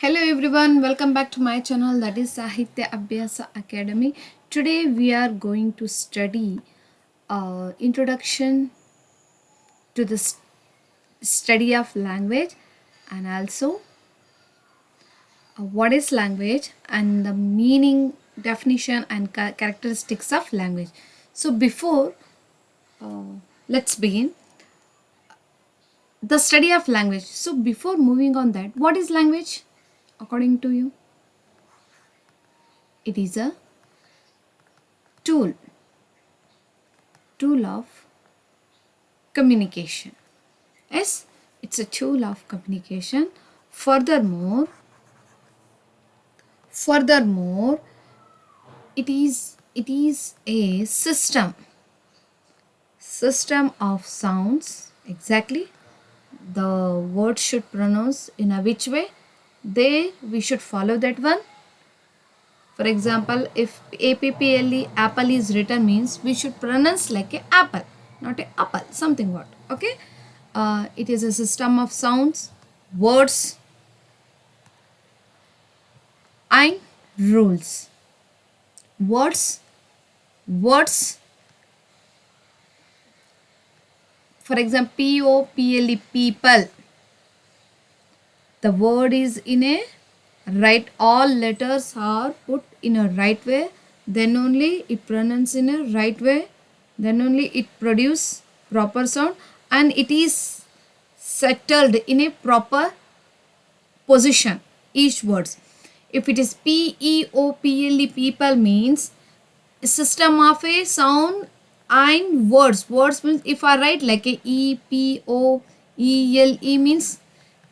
Hello everyone, welcome back to my channel, that is Sahitya Abhyasa Academy. Today we are going to study introduction to the study of language, and also what is language and the meaning, definition and characteristics of language. So before let's begin the study of language. So before moving on that, what is language according to you? It is a tool of communication. Yes, it's a tool of communication. Furthermore, it is a system of sounds. Exactly, the word should pronounce in a which way. We should follow that one. For example, if apple apple is written, means we should pronounce like a apple, not a apple, something what. Okay, it is a system of sounds, words and rules. Words words for example, people, people. The word is in a right, all letters are put in a right way, then only it pronounce in a right way, then only it produce proper sound, and it is settled in a proper position, each words. If it is people, people means a system of a sound and words means, if I write like a EPOELE means,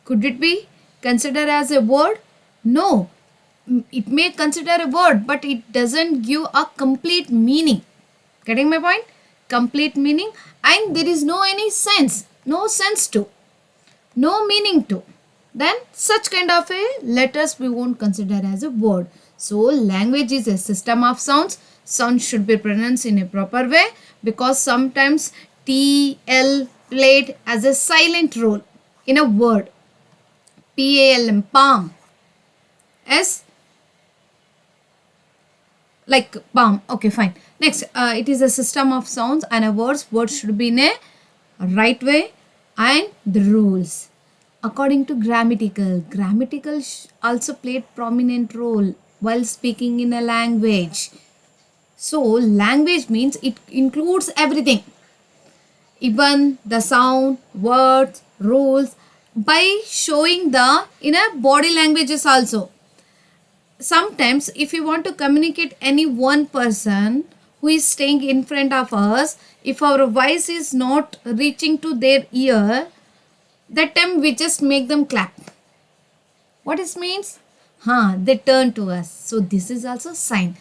could it be considered as a word? No. It may consider a word, but it doesn't give a complete meaning. Getting my point? Complete meaning, and there is no any sense, no sense to, no meaning to, then such kind of a letters we won't consider as a word. So language is a system of sounds. Sound should be pronounced in a proper way, because sometimes TL played as a silent role in a word. PALM, palm. S like palm. Okay, fine. Next, it is a system of sounds and a words should be in a right way, and the rules according to grammatical also played prominent role while speaking in a language. So language means it includes everything, even the sound, words, rules, by showing the in a body languages also. Sometimes if we want to communicate any one person who is staying in front of us, if our voice is not reaching to their ear, that time we just make them clap. What it means? They turn to us. So this is also sign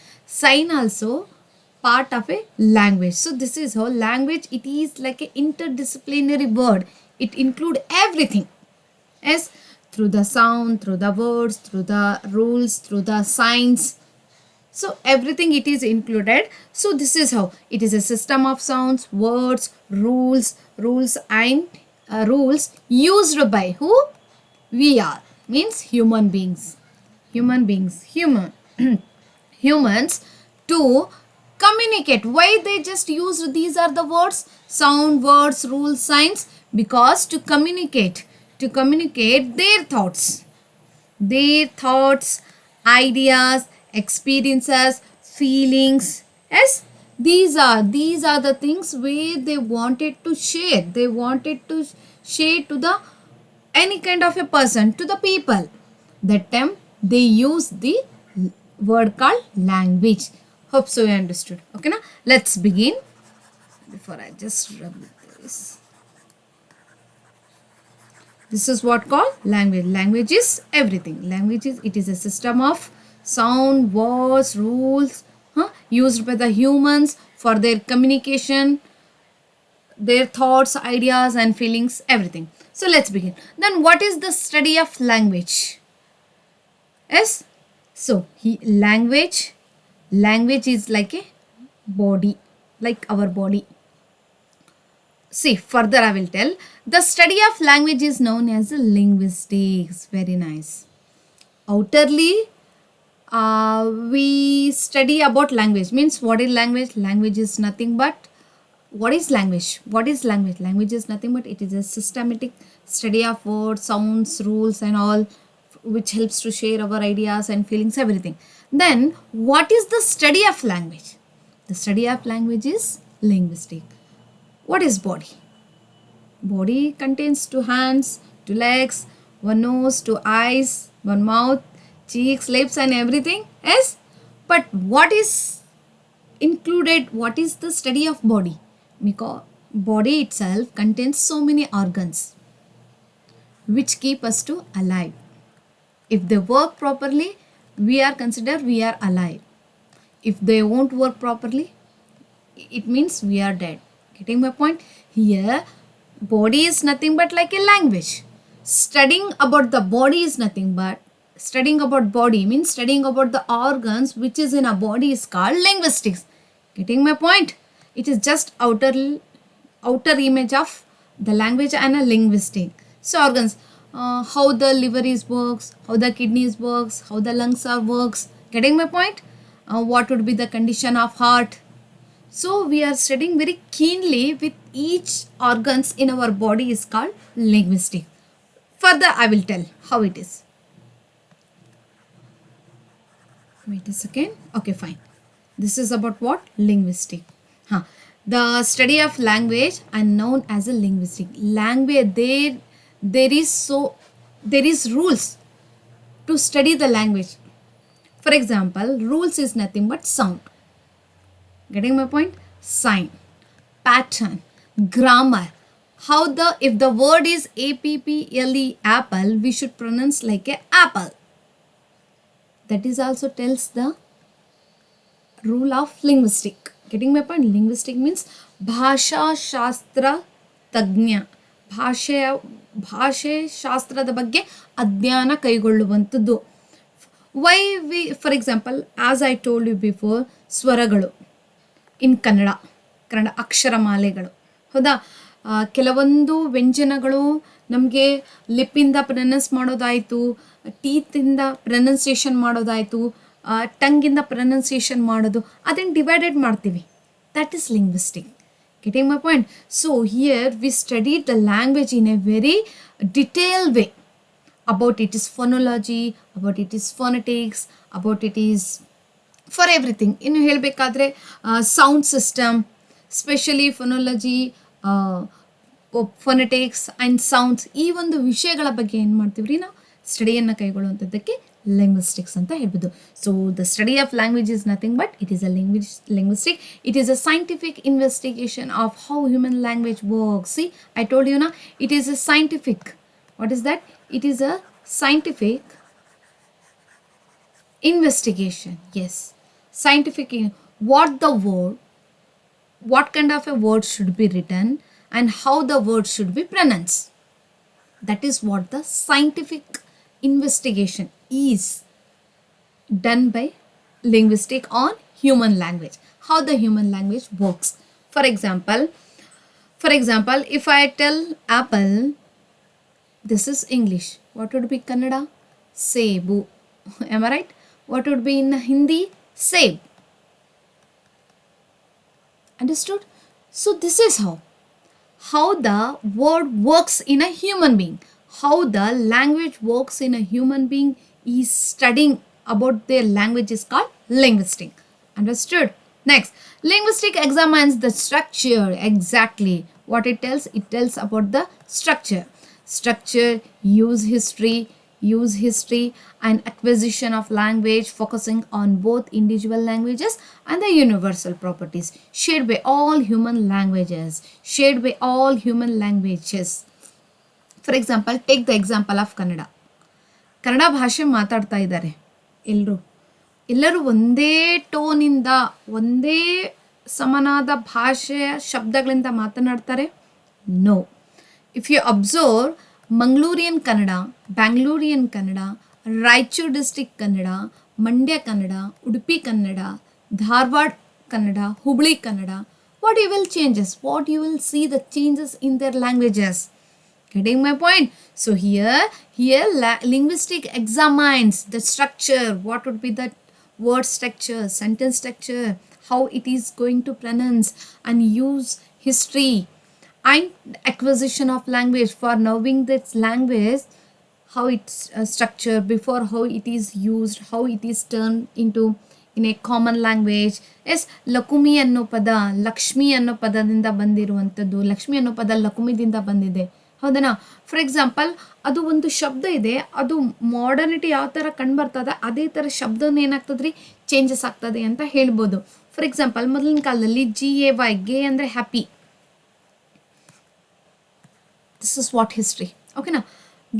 also part of a language. So this is how language, it is like a interdisciplinary word. It include everything. Yes, through the sound, through the words, through the rules, through the signs. So everything it is included. So this is how it is a system of sounds, words, rules and rules used by who? We are, means human beings. Human humans to communicate. Why they just used these are the words, sound, words, rules, signs? Because to communicate their thoughts, ideas, experiences, feelings. Yes, these are the things where they wanted to share. They wanted to share to the any kind of a person, to the people. That time they use the word called language. Hope so you understood. Okay, now let's begin. Before I just rub this. This is what called language. Language is everything. Language is, it is a system of sound, words, rules, used by the humans for their communication, their thoughts, ideas and feelings, everything. So let's begin. Then what is the study of language? Yes. So language is like a body, like our body. See, further I will tell. The study of language is known as linguistics. Very nice. outerly we study about language. Means what is language? Language is nothing but what is language? What is language? Language is nothing but it is a systematic study of words, sounds, rules, and all, which helps to share our ideas and feelings, everything. Then, what is the study of language? The study of language is linguistic. What is body? Body contains two hands, two legs, one nose, two eyes, one mouth, cheeks, lips, and everything. Yes? But what is included? What is the study of body? Because body itself contains so many organs which keep us to alive. If they work properly, we are considered we are alive. If they won't work properly, it means we are dead. Getting my point? Here, body is nothing but like a language. Studying about the body is nothing but studying about body means studying about the organs which is in a body is called linguistics. Getting my point? It is just outer image of the language and a linguistic. So organs, how the liver is works, how the kidneys works, how the lungs are works. Getting my point? What would be the condition of heart? So we are studying very keenly with each organs in our body is called linguistic. Further, I will tell how it is. Wait a second. Okay, fine. This is about what? Linguistic. The study of language and known as a linguistic. Language, there is rules to study the language. For example, rules is nothing but sound. Getting my point? Sign, pattern, grammar. If the word is apple, apple, we should pronounce like a apple. That is also tells the rule of linguistic. Getting my point? Linguistic means ಭಾಷಾ ಶಾಸ್ತ್ರ ತಜ್ಞ. ಭಾಷೆ ಶಾಸ್ತ್ರದ ಬಗ್ಗೆ ಅಧ್ಯಯನ ಕೈಗೊಳ್ಳುವಂಥದ್ದು. Why we for example as I told you before, ಸ್ವರಗಳು in Kannada ಅಕ್ಷರಮಾಲೆಗಳು. ಹೌದಾ? ಕೆಲವೊಂದು ವ್ಯಂಜನಗಳು ನಮಗೆ ಲಿಪ್ಪಿಂದ ಪ್ರನೌನ್ಸ್ ಮಾಡೋದಾಯಿತು, ಟೀತಿಂದ ಪ್ರನೌನ್ಸಿಯೇಷನ್ ಮಾಡೋದಾಯಿತು, ಟಂಗಿಂದ ಪ್ರನೌನ್ಸಿಯೇಷನ್ ಮಾಡೋದು, ಅದನ್ನು ಡಿವೈಡೆಡ್ ಮಾಡ್ತೀವಿ. That is linguistic. Getting my point? So here we studied the language in a very detailed way. About it is phonology, about it is phonetics, about it is for everything. ಇನ್ನು ಹೇಳಬೇಕಾದ್ರೆ sound system, especially phonology, phonetics and sounds, ಈ ಒಂದು ವಿಷಯಗಳ ಬಗ್ಗೆ ಏನು ಮಾಡ್ತೀವ್ರಿ ನಾವು ಸ್ಟಡಿಯನ್ನು ಕೈಗೊಳ್ಳುವಂಥದ್ದಕ್ಕೆ linguistics ಅಂತ ಹೇಳ್ಬೋದು. So the study of language is nothing but it is a linguistic. It is a scientific investigation of how human language works. See, I told you now, it is a scientific. What is that? It is a scientific investigation. Yes, scientific. What kind of a word should be written and how the word should be pronounced. That is what the scientific investigation is done by linguistic on human language, how the human language works. For example, if I tell apple, this is English. What would be Kannada? Sebu. Am I right? What would be in Hindi? Seb. Understood? So this is how the word works in a human being. How the language works in a human being is studying about their language is called linguistic. Understood? Next, linguistic examines the structure. Exactly what it tells about the structure, use history and acquisition of language, focusing on both individual languages and the universal properties shared by all human languages. For example, take the example of Kannada. Kannada ಭಾಷೆ ಮಾತಾಡ್ತಾ ಇದ್ದಾರೆ ಎಲ್ಲರೂ ಒಂದೇ ಟೋನಿಂದ ಒಂದೇ ಸಮನಾದ ಭಾಷೆಯ ಶಬ್ದಗಳಿಂದ ಮಾತನಾಡ್ತಾರೆ? No. If you observe Mangalorean Kannada, Bangalorean Kannada, Raichur district Kannada, Mandya Kannada, Udupi Kannada, Dharwad Kannada, Hubli Kannada, what you will see the changes in their languages. Getting my point? So here linguistic examines the structure. What would be the word structure, sentence structure, how it is going to pronounce and use history and acquisition of language for knowing this language, how it's structured before, how it is used, how it is turned into in a common language. Yes ಲಕುಮಿ ಅನ್ನೋ ಪದ ಲಕ್ಷ್ಮಿ ಅನ್ನೋ ಪದದಿಂದ ಬಂದಿರುವಂಥದ್ದು. ಲಕ್ಷ್ಮಿ ಅನ್ನೋ ಪದ ಲಕುಮಿದಿಂದ ಬಂದಿದೆ, ಹೌದನಾ? ಫಾರ್ ಎಕ್ಸಾಂಪಲ್, ಅದು ಒಂದು ಶಬ್ದ ಇದೆ, ಅದು ಮಾಡರ್ನಿಟಿ ಯಾವ ಥರ ಕಂಡುಬರ್ತದೆ ಅದೇ ಥರ ಶಬ್ದನ ಏನಾಗ್ತದ್ರಿ ಚೇಂಜಸ್ ಆಗ್ತದೆ ಅಂತ ಹೇಳ್ಬೋದು. ಫಾರ್ ಎಕ್ಸಾಂಪಲ್, ಮೊದಲಿನ ಕಾಲದಲ್ಲಿ GAY, ಗೆ ಅಂದರೆ happy. This is what history, ಓಕೆನಾ?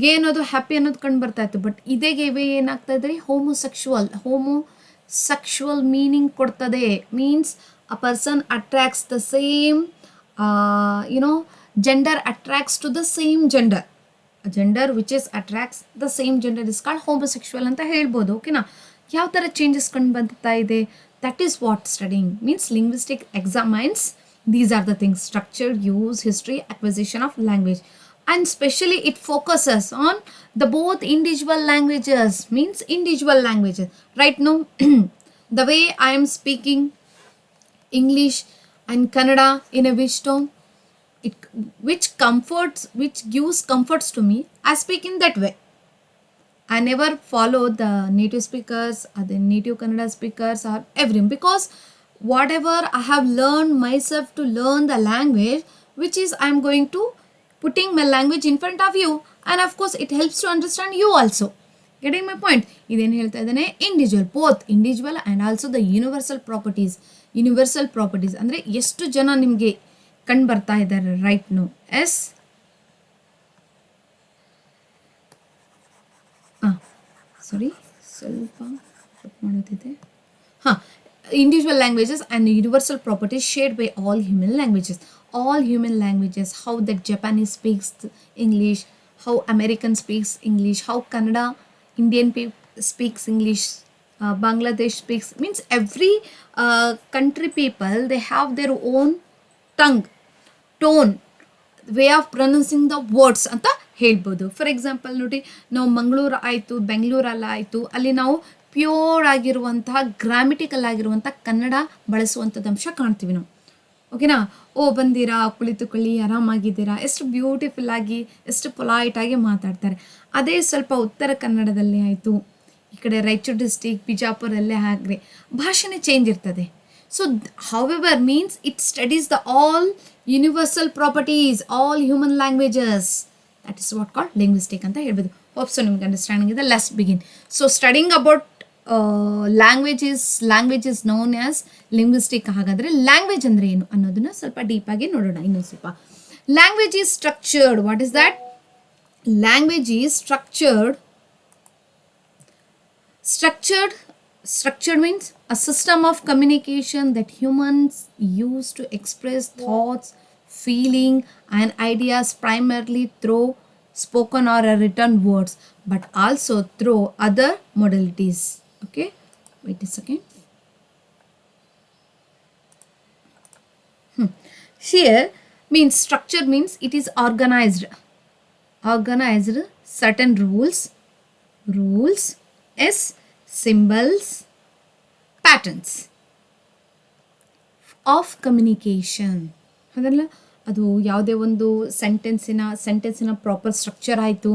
ಗೆ ಅನ್ನೋದು ಹ್ಯಾಪಿ ಅನ್ನೋದು ಕಂಡು ಬರ್ತಾ ಇತ್ತು. ಬಟ್ ಇದೇ ಗೆ ಏನಾಗ್ತಾ ಇದ್ರಿ, ಹೋಮೋಸೆಕ್ಷುವಲ್ ಮೀನಿಂಗ್ ಕೊಡ್ತದೆ. Means a person attracts the same gender attracts to the same gender. A gender which is attracts the same gender is called homosexual ಅಂತ ಹೇಳ್ಬೋದು, ಓಕೆನಾ? ಯಾವ ಥರ ಚೇಂಜಸ್ ಕಂಡು ಬರ್ತಾ ಇದೆ, that is what studying means. Linguistic examines these are the things: structure, use, history, acquisition of language. And especially it focuses on the both individual languages, means individual languages. Right now the way I am speaking English and Kannada in a which tone, which gives comforts to me, I speak in that way. I never follow the native speakers or the native Kannada speakers or everything, because whatever I have learned myself to learn the language, which is I am going to putting my language in front of you, and of course it helps to understand you also. Getting my point? ಇದೇನು ಹೇಳ್ತಾ ಇದ್ದಾನೆ, individual, both individual and also the universal properties. ಅಂದರೆ ಎಷ್ಟು ಜನ ನಿಮಗೆ ಕಂಡು ಬರ್ತಾ ಇದ್ದಾರೆ ರೈಟ್ ನೋ? ಎಸ್, ಸಾರಿ ಸ್ವಲ್ಪ ಮಾಡೋದಿದೆ. Individual languages and universal properties shared by all human languages. How that Japanese speaks English, how American speaks English, how Kannada, Indian speaks English, Bangladesh speaks, means every country people, they have their own tongue, tone, way of pronouncing the words ಅಂತ ಹೇಳ್ಬೋದು. For example ನೋಡಿ, ನಾವು ಮಂಗಳೂರು ಆಯಿತು, ಬೆಂಗಳೂರಲ್ಲ ಆಯಿತು, ಅಲ್ಲಿ ನಾವು pure ಆಗಿರುವಂತಹ grammatical ಆಗಿರುವಂಥ ಕನ್ನಡ ಬಳಸುವಂಥದ್ದು ಅಂಶ ಕಾಣ್ತೀವಿ ನಾವು, ಓಕೆನಾ? ಓ ಬಂದಿರಾ, ಕುಳಿತುಕೊಳ್ಳಿ, ಆರಾಮಾಗಿದ್ದೀರಾ, ಎಷ್ಟು ಬ್ಯೂಟಿಫುಲ್ ಆಗಿ, ಎಷ್ಟು ಪೊಲೈಟಾಗಿ ಮಾತಾಡ್ತಾರೆ. ಅದೇ ಸ್ವಲ್ಪ ಉತ್ತರ ಕನ್ನಡದಲ್ಲಿ ಆಯಿತು, ಈ ಕಡೆ ರಾಯಚೂರು ಡಿಸ್ಟಿಕ್, ಬಿಜಾಪುರಲ್ಲೇ ಆಗ್ರಿ, ಭಾಷೆನೇ ಚೇಂಜ್ ಇರ್ತದೆ. So however means it studies the all universal properties, all human languages. That is what called linguistic ಅಂತ ಹೇಳ್ಬೋದು. ಹೋಪ್ ಸೊ ನಿಮ್ಗೆ ಅಂಡರ್ಸ್ಟ್ಯಾಂಡಿಂಗ್ ಇದೆ. Let's begin. So studying about language is known as linguistic. ಹಾಗಾದರೆ language ಅಂದರೆ ಏನು ಅನ್ನೋದನ್ನ ಸ್ವಲ್ಪ ಡೀಪಾಗಿ ನೋಡೋಣ ಇನ್ನೊಂದು ಸ್ವಲ್ಪ. Language is structured. What is that? Language is Structured means a system of communication that humans use to express thoughts, feeling and ideas primarily through spoken or written words, but also through other modalities. Okay, wait a second. Here means structure means it is organized certain rules as symbols, patterns of communication. ಅದಲ್ಲ, ಅದು ಯಾವುದೇ ಒಂದು ಸೆಂಟೆನ್ಸಿನ proper structure ಆಯಿತು,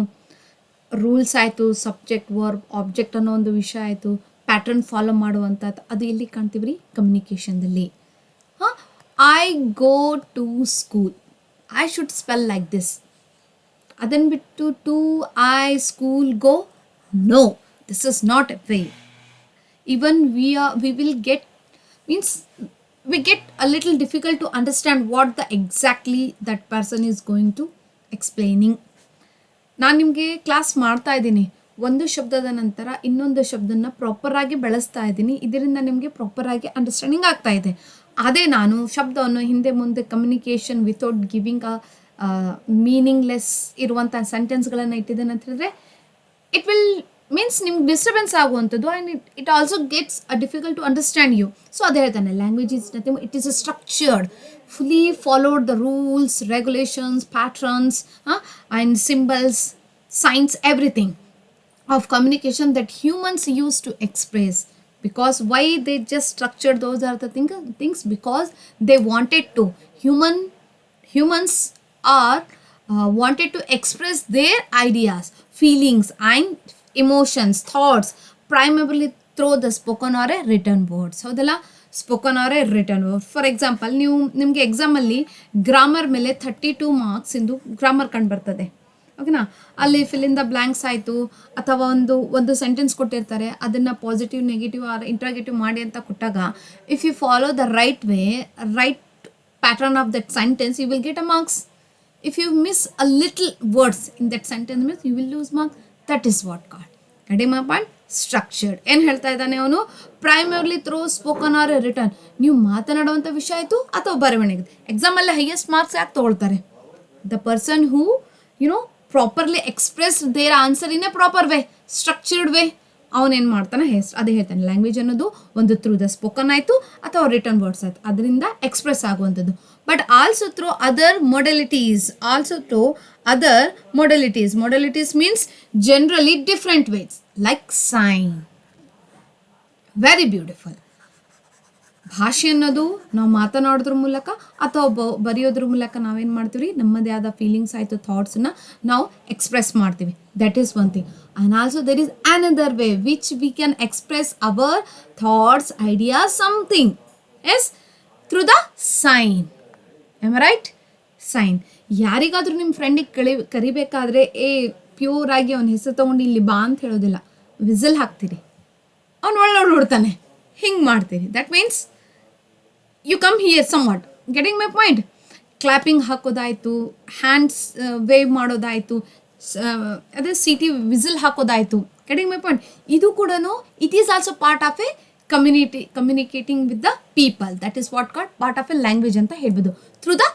rules ಆಯಿತು, subject, verb, object ಅನ್ನೋ ಒಂದು ವಿಷಯ ಆಯಿತು, ಪ್ಯಾಟರ್ನ್ ಫಾಲೋ ಮಾಡುವಂಥದ್ದು, ಅದು ಎಲ್ಲಿ ಕಾಣ್ತೀವಿ ರೀ? ಕಮ್ಯುನಿಕೇಷನ್ದಲ್ಲಿ. I go to school, I should spell like this. ಅದನ್ನು ಬಿಟ್ಟು to I school go, no, this is not a way. Even we will get, means we get a little difficult to understand what the exactly that person is going to explaining. ನಾನು ನಿಮಗೆ class ಮಾಡ್ತಾ ಇದ್ದೀನಿ, ಒಂದು ಶಬ್ದದ ನಂತರ ಇನ್ನೊಂದು ಶಬ್ದನ ಪ್ರಾಪರಾಗಿ ಬಳಸ್ತಾ ಇದ್ದೀನಿ, ಇದರಿಂದ ನಿಮಗೆ ಪ್ರಾಪರಾಗಿ ಅಂಡರ್ಸ್ಟ್ಯಾಂಡಿಂಗ್ ಆಗ್ತಾ ಇದೆ. ಅದೇ ನಾನು ಶಬ್ದವನ್ನು ಹಿಂದೆ ಮುಂದೆ ಕಮ್ಯುನಿಕೇಷನ್ ವಿತೌಟ್ ಗಿವಿಂಗ್ ಮೀನಿಂಗ್ಲೆಸ್ ಇರುವಂಥ ಸೆಂಟೆನ್ಸ್ಗಳನ್ನು ಇಟ್ಟಿದ್ದೇನೆ ಅಂತ ಹೇಳಿದ್ರೆ, it will ಮೀನ್ಸ್ ನಿಮ್ಗೆ ಡಿಸ್ಟರ್ಬೆನ್ಸ್ ಆಗುವಂಥದ್ದು and it also gets difficult to understand you. So ಅದೇ ಹೇಳ್ತಾನೆ language is nothing, it is a structured, fully followed the rules, regulations, patterns, and symbols, signs, everything of communication that humans use to express. Because why they just structured those are the things because they wanted to. Humans are wanted to express their ideas, feelings, and emotions, thoughts, primarily through the spoken or a written words. ಹೌದಲ್ಲ, spoken or a written word. For example, ನಿಮಗೆ ಎಕ್ಸಾಮಲ್ಲಿ grammar ಮೇಲೆ 32 ಮಾರ್ಕ್ಸಿಂದು grammar ಕಂಡು ಬರ್ತದೆ. ಓಕೆನಾ, ಅಲ್ಲಿ fill in the blanks ಆಯಿತು, ಅಥವಾ ಒಂದು ಸೆಂಟೆನ್ಸ್ ಕೊಟ್ಟಿರ್ತಾರೆ, ಅದನ್ನು ಪಾಸಿಟಿವ್, ನೆಗೆಟಿವ್ ಆರ್ ಇಂಟ್ರಾಗೇಟಿವ್ ಮಾಡಿ ಅಂತ ಕೊಟ್ಟಾಗ, if you follow the right way, right pattern of that sentence, you will get a marks. If you miss a little words in that sentence, means you will lose mark. That is what called ಕಡಿಮ point structured. ಏನು ಹೇಳ್ತಾ ಇದ್ದಾನೆ ಅವನು? Primarily through spoken or written. ನೀವು ಮಾತನಾಡುವಂಥ ವಿಷಯ ಆಯಿತು ಅಥವಾ ಬರವಣಿಗೆ. ಎಕ್ಸಾಮಲ್ಲಿ ಹೈಯೆಸ್ಟ್ ಮಾರ್ಕ್ಸ್ ಯಾಕೆ ತೊಗೊಳ್ತಾರೆ? The person who properly express there answer in a proper way, structured way. ಅವನೇನು ಮಾಡ್ತಾನೆ? ಅದೇ ಹೇಳ್ತಾನೆ, ಲ್ಯಾಂಗ್ವೇಜ್ ಅನ್ನೋದು ಒಂದು ಥ್ರೂ ದ ಸ್ಪೋಕನ್ ಆಯಿತು ಅಥವಾ ರಿಟರ್ನ್ ವರ್ಡ್ಸ್ ಆಯಿತು, ಅದರಿಂದ ಎಕ್ಸ್ಪ್ರೆಸ್ ಆಗುವಂಥದ್ದು. But also through other modalities, modalities means generally different ways, like sign. Very beautiful. ಭಾಷೆ ಅನ್ನೋದು ನಾವು ಮಾತನಾಡೋದ್ರ ಮೂಲಕ ಅಥವಾ ಬರೆಯೋದ್ರ ಮೂಲಕ ನಾವೇನು ಮಾಡ್ತೀವಿ, ನಮ್ಮದೇ ಆದ ಫೀಲಿಂಗ್ಸ್ ಆಯಿತು, ಥಾಟ್ಸನ್ನ ನಾವು ಎಕ್ಸ್ಪ್ರೆಸ್ ಮಾಡ್ತೀವಿ. That is one thing. And also there is another way which we can express our thoughts, ideas, something as through the sign. Am right? Sign. ಯಾರಿಗಾದರೂ ನಿಮ್ಮ ಫ್ರೆಂಡಿಗೆ ಕರಿಬೇಕಾದ್ರೆ ಪ್ಯೂರ್ ಆಗಿ ಅವನ ಹೆಸರು ತೊಗೊಂಡು ಇಲ್ಲಿ ಬಾ ಅಂತ ಹೇಳೋದಿಲ್ಲ, ವಿಸಿಲ್ ಹಾಕ್ತೀರಿ, ಅವ್ನು ಒಳ್ಳೆ ನೋಡ್ತಾನೆ, ಹಿಂಗೆ ಮಾಡ್ತೀರಿ. That means you come here somewhat, getting my point. Clapping ಹಾಕೋದಾಯಿತು, ಹ್ಯಾಂಡ್ಸ್ ವೇವ್ ಮಾಡೋದಾಯಿತು, ಅದೇ ಸಿಟಿ ವಿಸಿಲ್ ಹಾಕೋದಾಯಿತು, ಗೆಟಿಂಗ್ ಮೈ ಪಾಯಿಂಟ್. ಇದು ಕೂಡ it is also part of a communicating with the people. That is what called part of a language ಅಂತ ಹೇಳ್ಬೋದು. Through the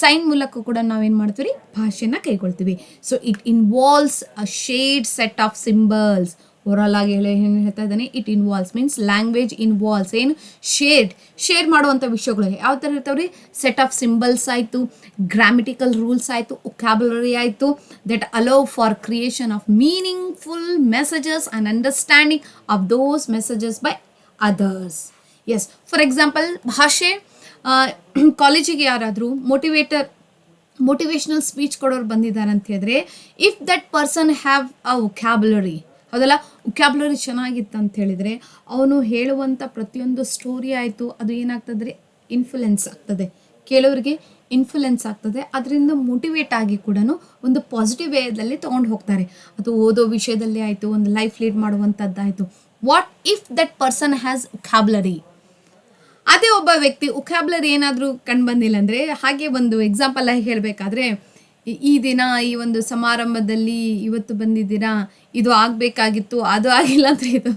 sign ಮೂಲಕ ಕೂಡ ನಾವೇನು ಮಾಡ್ತೀವಿ, ಭಾಷೆನ ಕೈಗೊಳ್ತೀವಿ. So it involves a shared set of symbols. Overall ಆಗಿ ಏನು ಹೇಳ್ತಾ ಇದ್ದಾನೆ? It involves means language involves ಏನು ಶೇರ್ ಮಾಡುವಂಥ ವಿಷಯಗಳು ಯಾವ ಥರ ಇರ್ತಾವ್ರಿ? ಸೆಟ್ ಆಫ್ ಸಿಂಬಲ್ಸ್ ಆಯಿತು, ಗ್ರಾಮೆಟಿಕಲ್ ರೂಲ್ಸ್ ಆಯಿತು, ಒಕ್ಯಾಬುಲರಿ ಆಯಿತು, that allow for creation of meaningful messages and understanding of those messages by others. Yes, for example, ಭಾಷೆ ಕಾಲೇಜಿಗೆ ಯಾರಾದರೂ ಮೋಟಿವೇಶ್ನಲ್ ಸ್ಪೀಚ್ ಕೊಡೋರು ಬಂದಿದ್ದಾರೆ ಅಂತ ಹೇಳಿದ್ರೆ, if that person have a vocabulary, ಹೌದಲ್ಲ, ಒಕ್ಯಾಬುಲರಿ ಚೆನ್ನಾಗಿತ್ತು ಅಂತ ಹೇಳಿದರೆ, ಅವನು ಹೇಳುವಂಥ ಪ್ರತಿಯೊಂದು ಸ್ಟೋರಿ ಆಯಿತು, ಅದು ಏನಾಗ್ತದೆ? ಇನ್ಫ್ಲುಯೆನ್ಸ್ ಆಗ್ತದೆ, ಕೇಳೋರಿಗೆ ಇನ್ಫ್ಲುಯೆನ್ಸ್ ಆಗ್ತದೆ. ಅದರಿಂದ ಮೋಟಿವೇಟ್ ಆಗಿ ಕೂಡ ಒಂದು ಪಾಸಿಟಿವ್ ವೇದಲ್ಲಿ ತೊಗೊಂಡು ಹೋಗ್ತಾರೆ. ಅದು ಓದೋ ವಿಷಯದಲ್ಲಿ ಆಯಿತು, ಒಂದು ಲೈಫ್ ಲೀಡ್ ಮಾಡುವಂಥದ್ದಾಯಿತು. What if that person has vocabulary? ಅದೇ ಒಬ್ಬ ವ್ಯಕ್ತಿ ಒಕ್ಯಾಬುಲರಿ ಏನಾದರೂ ಕಂಡು ಬಂದಿಲ್ಲ ಅಂದರೆ, ಹಾಗೆ ಒಂದು ಎಕ್ಸಾಂಪಲ್ ಆಗಿ ಹೇಳಬೇಕಾದ್ರೆ, ಈ ದಿನ ಈ ಒಂದು ಸಮಾರಂಭದಲ್ಲಿ ಇವತ್ತು ಬಂದಿದ್ದೀರಾ, ಇದು ಆಗಬೇಕಾಗಿತ್ತು, ಅದು ಆಗಿಲ್ಲ ಅಂದರೆ ಇದು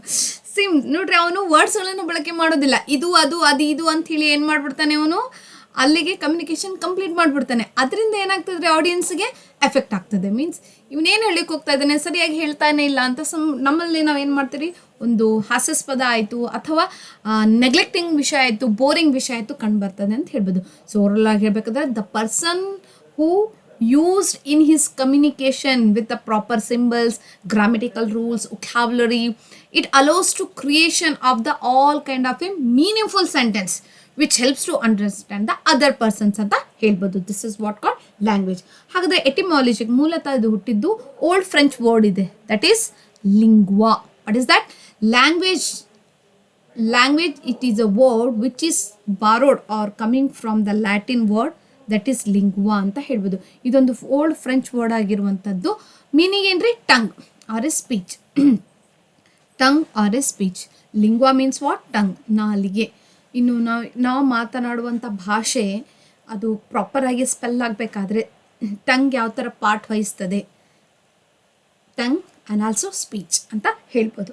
ನೋಡ್ರಿ, ಅವನು ವರ್ಡ್ಸ್ಗಳನ್ನು ಬಳಕೆ ಮಾಡೋದಿಲ್ಲ. ಇದು ಇದು ಅಂಥೇಳಿ ಏನು ಮಾಡಿಬಿಡ್ತಾನೆ ಅವನು, ಅಲ್ಲಿಗೆ ಕಮ್ಯುನಿಕೇಷನ್ ಕಂಪ್ಲೀಟ್ ಮಾಡಿಬಿಡ್ತಾನೆ. ಅದರಿಂದ ಏನಾಗ್ತದೆ? ಆಡಿಯನ್ಸ್ಗೆ ಎಫೆಕ್ಟ್ ಆಗ್ತದೆ. ಮೀನ್ಸ್ ಇವನೇನು ಹೇಳಿಕ್ಕೆ ಹೋಗ್ತಾ ಇದ್ದಾನೆ, ಸರಿಯಾಗಿ ಹೇಳ್ತಾನೆ ಇಲ್ಲ ಅಂತ ನಮ್ಮಲ್ಲಿ ನಾವು ಏನು ಮಾಡ್ತೀವಿ, ಒಂದು ಹಾಸ್ಯಾಸ್ಪದ ಆಯಿತು ಅಥವಾ ನೆಗ್ಲೆಕ್ಟಿಂಗ್ ವಿಷಯ ಆಯಿತು, ಬೋರಿಂಗ್ ವಿಷಯ ಆಯಿತು ಕಂಡು ಬರ್ತದೆ ಅಂತ ಹೇಳ್ಬೋದು. ಸೊ ಓವರಾಲ್ ಆಗಿ ಹೇಳಬೇಕಾದ್ರೆ, the person who used in his communication with the proper symbols, grammatical rules, vocabulary, it allows to creation of the all kind of a meaningful sentence which helps to understand the other persons ಅಂತ ಹೇಳ್ಬೋದು. This is what called language. ಹಾಗಾದರೆ ಎಟಿಮಾಲಜಿಗೆ ಮೂಲತಃ ಇದು ಹುಟ್ಟಿದ್ದು old French word ಇದೆ, that is lingua. What is that? Language it is a word which is borrowed or coming from the Latin word that is lingua ಅಂತ ಹೇಳ್ಬೋದು. ಇದೊಂದು old French word ಆಗಿರುವಂಥದ್ದು. ಮೀನಿಂಗ್ ಏನ್ರಿ? Tongue or a speech. Tongue or a speech. Lingua means what? Tongue, ನಾಲಿಗೆ. ಇನ್ನು ನಾವು ಮಾತನಾಡುವಂಥ ಭಾಷೆ ಅದು ಪ್ರಾಪರಾಗಿ ಸ್ಪೆಲ್ ಆಗಬೇಕಾದ್ರೆ ಟಂಗ್ ಯಾವ ಥರ ಪಾರ್ಟ್ ವಹಿಸ್ತದೆ, ಟಂಗ್ ಆ್ಯಂಡ್ ಆಲ್ಸೋ ಸ್ಪೀಚ್ ಅಂತ ಹೇಳ್ಬೋದು.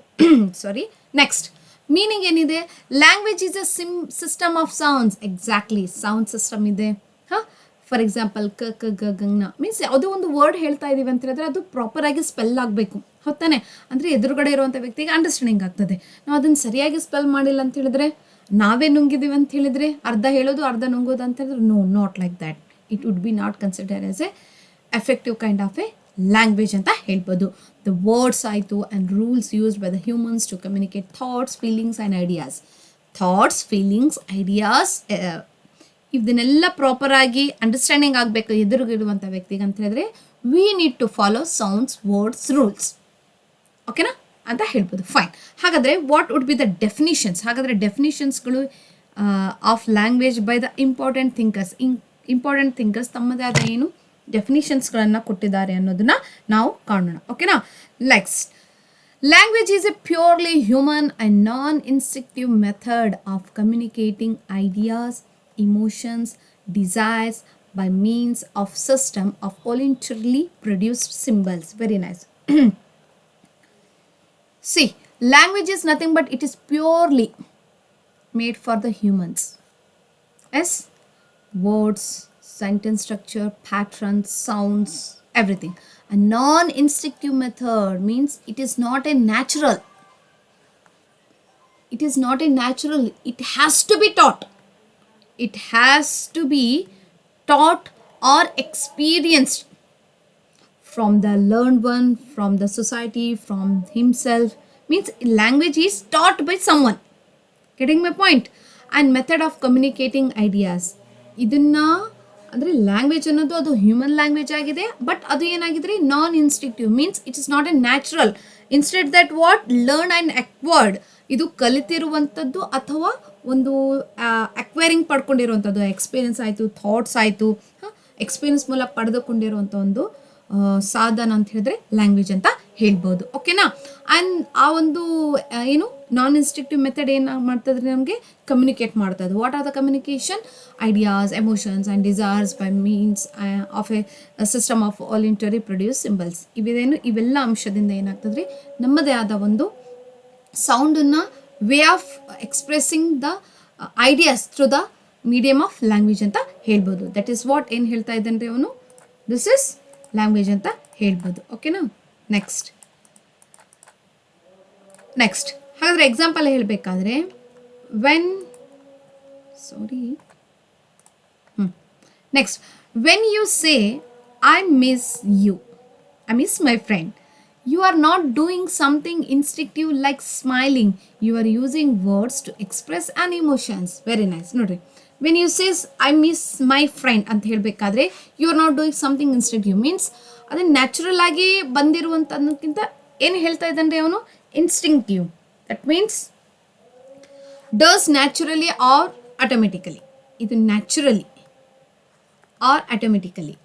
ಸಾರಿ, ನೆಕ್ಸ್ಟ್ ಮೀನಿಂಗ್ ಏನಿದೆ? Language is a system of sounds. Exactly, sound system ಇದೆ. ಫಾರ್ ಎಕ್ಸಾಂಪಲ್, ಕ ಗ ಗ ಗಂಗ್ನ ಮೀನ್ಸ್ ಯಾವುದೋ ಒಂದು ವರ್ಡ್ ಹೇಳ್ತಾ ಇದ್ದೀವಿ ಅಂತ ಹೇಳಿದ್ರೆ ಅದು ಪ್ರಾಪರಾಗಿ ಸ್ಪೆಲ್ ಆಗಬೇಕು. ಹೊತ್ತಾನೆ ಅಂದರೆ ಎದುರುಗಡೆ ಇರುವಂಥ ವ್ಯಕ್ತಿಗೆ ಅಂಡರ್ಸ್ಟ್ಯಾಂಡಿಂಗ್ ಆಗ್ತದೆ. ನಾವು ಅದನ್ನು ಸರಿಯಾಗಿ ಸ್ಪೆಲ್ ಮಾಡಿಲ್ಲ ಅಂತ ಹೇಳಿದ್ರೆ, ನಾವೇ ನುಂಗಿದ್ದೀವಿ ಅಂತ ಹೇಳಿದರೆ, ಅರ್ಧ ಹೇಳೋದು ಅರ್ಧ ನುಂಗೋದು ಅಂತ ಹೇಳಿದ್ರೆ, no, not like that. It would be not consider as a effective kind of a language ಅಂತ ಹೇಳ್ಬೋದು. ದ ವರ್ಡ್ಸ್ ಆಯಿತು and rules used by the humans to communicate thoughts, feelings and ideas. Thoughts, feelings, ideas ಇದನ್ನೆಲ್ಲ ಪ್ರಾಪರಾಗಿ understanding ಆಗಬೇಕು ಎದುರುಗಿರುವಂಥ ವ್ಯಕ್ತಿಗೆ ಅಂತ ಹೇಳಿದ್ರೆ, we need to follow sounds, words, rules. ಓಕೆನಾ ಅಂತ ಹೇಳ್ಬೋದು. ಫೈನ್. ಹಾಗಾದರೆ what would be the definitions? ಹಾಗಾದರೆ ಡೆಫಿನಿಷನ್ಸ್ಗಳು of language by the important thinkers ತಮ್ಮದೇ ಆದ ಏನು ಡೆಫಿನಿಷನ್ಸ್ಗಳನ್ನು ಕೊಟ್ಟಿದ್ದಾರೆ ಅನ್ನೋದನ್ನ ನಾವು ಕಾಣೋಣ. ಓಕೆನಾ. Next, language is a purely human and non-instinctive method of communicating ideas, emotions, desires by means of system of voluntarily produced symbols. Very nice. See, language is nothing but it is purely made for the humans. Yes, words, sentence structure, patterns, sounds, everything. A non-instinctive method means it is not a natural. It is not a natural. It has to be taught. It has to be taught or experienced from the learned one, from the society, from himself. Means language is taught by someone. Getting my point? And method of communicating ideas. ಇದನ್ನ ಅಂದರೆ language ಅನ್ನೋದು ಅದು human language ಆಗಿದೆ, but ಅದು ಏನಾಗಿದ್ರೆ non-instinctive. Means it is not a natural. Instead that what learn and acquired. ಇದು ಕಲಿತಿರುವಂಥದ್ದು ಅಥವಾ ಒಂದು ಅಕ್ವೈರಿಂಗ್ ಪಡ್ಕೊಂಡಿರುವಂಥದ್ದು. ಎಕ್ಸ್ಪೀರಿಯನ್ಸ್ ಆಯಿತು, ಥಾಟ್ಸ್ ಆಯಿತು, ಎಕ್ಸ್ಪೀರಿಯನ್ಸ್ ಮೂಲಕ ಪಡೆದುಕೊಂಡಿರುವಂಥ ಒಂದು ಸಾಧನ ಅಂತ ಹೇಳಿದ್ರೆ ಲ್ಯಾಂಗ್ವೇಜ್ ಅಂತ ಹೇಳ್ಬೋದು. ಓಕೆನಾ. ಆ್ಯಂಡ್ ಆ ಒಂದು ಏನು ನಾನ್-ಇನ್ಸ್ಟಿಂಕ್ಟಿವ್ ಮೆಥಡ್ ಏನು ಮಾಡ್ತದ್ರೆ ನಮಗೆ ಕಮ್ಯುನಿಕೇಟ್ ಮಾಡ್ತದೆ. What are the communication? Ideas, emotions and desires by means of a system of voluntary produce symbols. ಇವೆಲ್ಲ ಅಂಶದಿಂದ ಏನಾಗ್ತದೆ, ನಮ್ಮದೇ ಆದ ಒಂದು ಸೌಂಡನ್ನು way of expressing the ideas through the medium of language ಅಂತ ಹೇಳ್ಬೋದು. ದಟ್ ಈಸ್ ವಾಟ್ ಏನು ಹೇಳ್ತಾ ಇದ್ದಾನೆ ಅವನು, ದಿಸ್ ಇಸ್ ಲ್ಯಾಂಗ್ವೇಜ್ ಅಂತ ಹೇಳ್ಬೋದು. ಓಕೆನಾ. ನೆಕ್ಸ್ಟ್ ಹಾಗಾದರೆ ಎಕ್ಸಾಂಪಲ್ ಹೇಳಬೇಕಾದ್ರೆ, next when you say I miss my friend, you are not doing something instinctive like smiling. You are using words to express an emotions. Very nice. Nodri, when you say I miss my friend ಅಂತ ಹೇಳಬೇಕಾದ್ರೆ, you are not doing something instinctive. Means ಅದು natural ಆಗಿ ಬಂದಿರುವಂಥದ್ದಕ್ಕಿಂತ ಏನು ಹೇಳ್ತಾ ಇದ್ದಾನೆ ಅವನು, instinctive. That means does naturally or automatically. ಇದು naturally or automatically.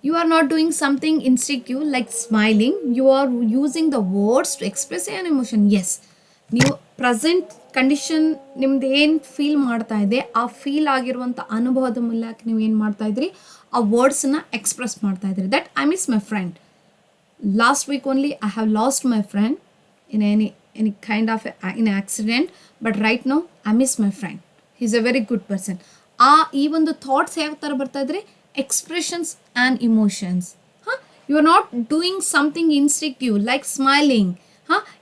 You are not doing something instinctive like smiling. You are using the words to express an emotion. Yes, ನೀವು present condition ನಿಮ್ದು ಏನು ಫೀಲ್ ಮಾಡ್ತಾ ಇದೆ, ಆ feel ಆಗಿರುವಂಥ ಅನುಭವದ ಮೂಲಕ ನೀವು ಏನು ಮಾಡ್ತಾ ಇದ್ರಿ, ಆ ವರ್ಡ್ಸನ್ನ ಎಕ್ಸ್ಪ್ರೆಸ್ ಮಾಡ್ತಾ ಇದ್ರಿ. That I miss my friend. Last week only I have lost my friend in any kind of in accident, but right now I miss my friend. He is A very good person. ಈ ಒಂದು thoughts ಯಾವ ಥರ ಬರ್ತಾ ಇದ್ರೆ, expressions and emotions. You are not doing something instinctive like smiling.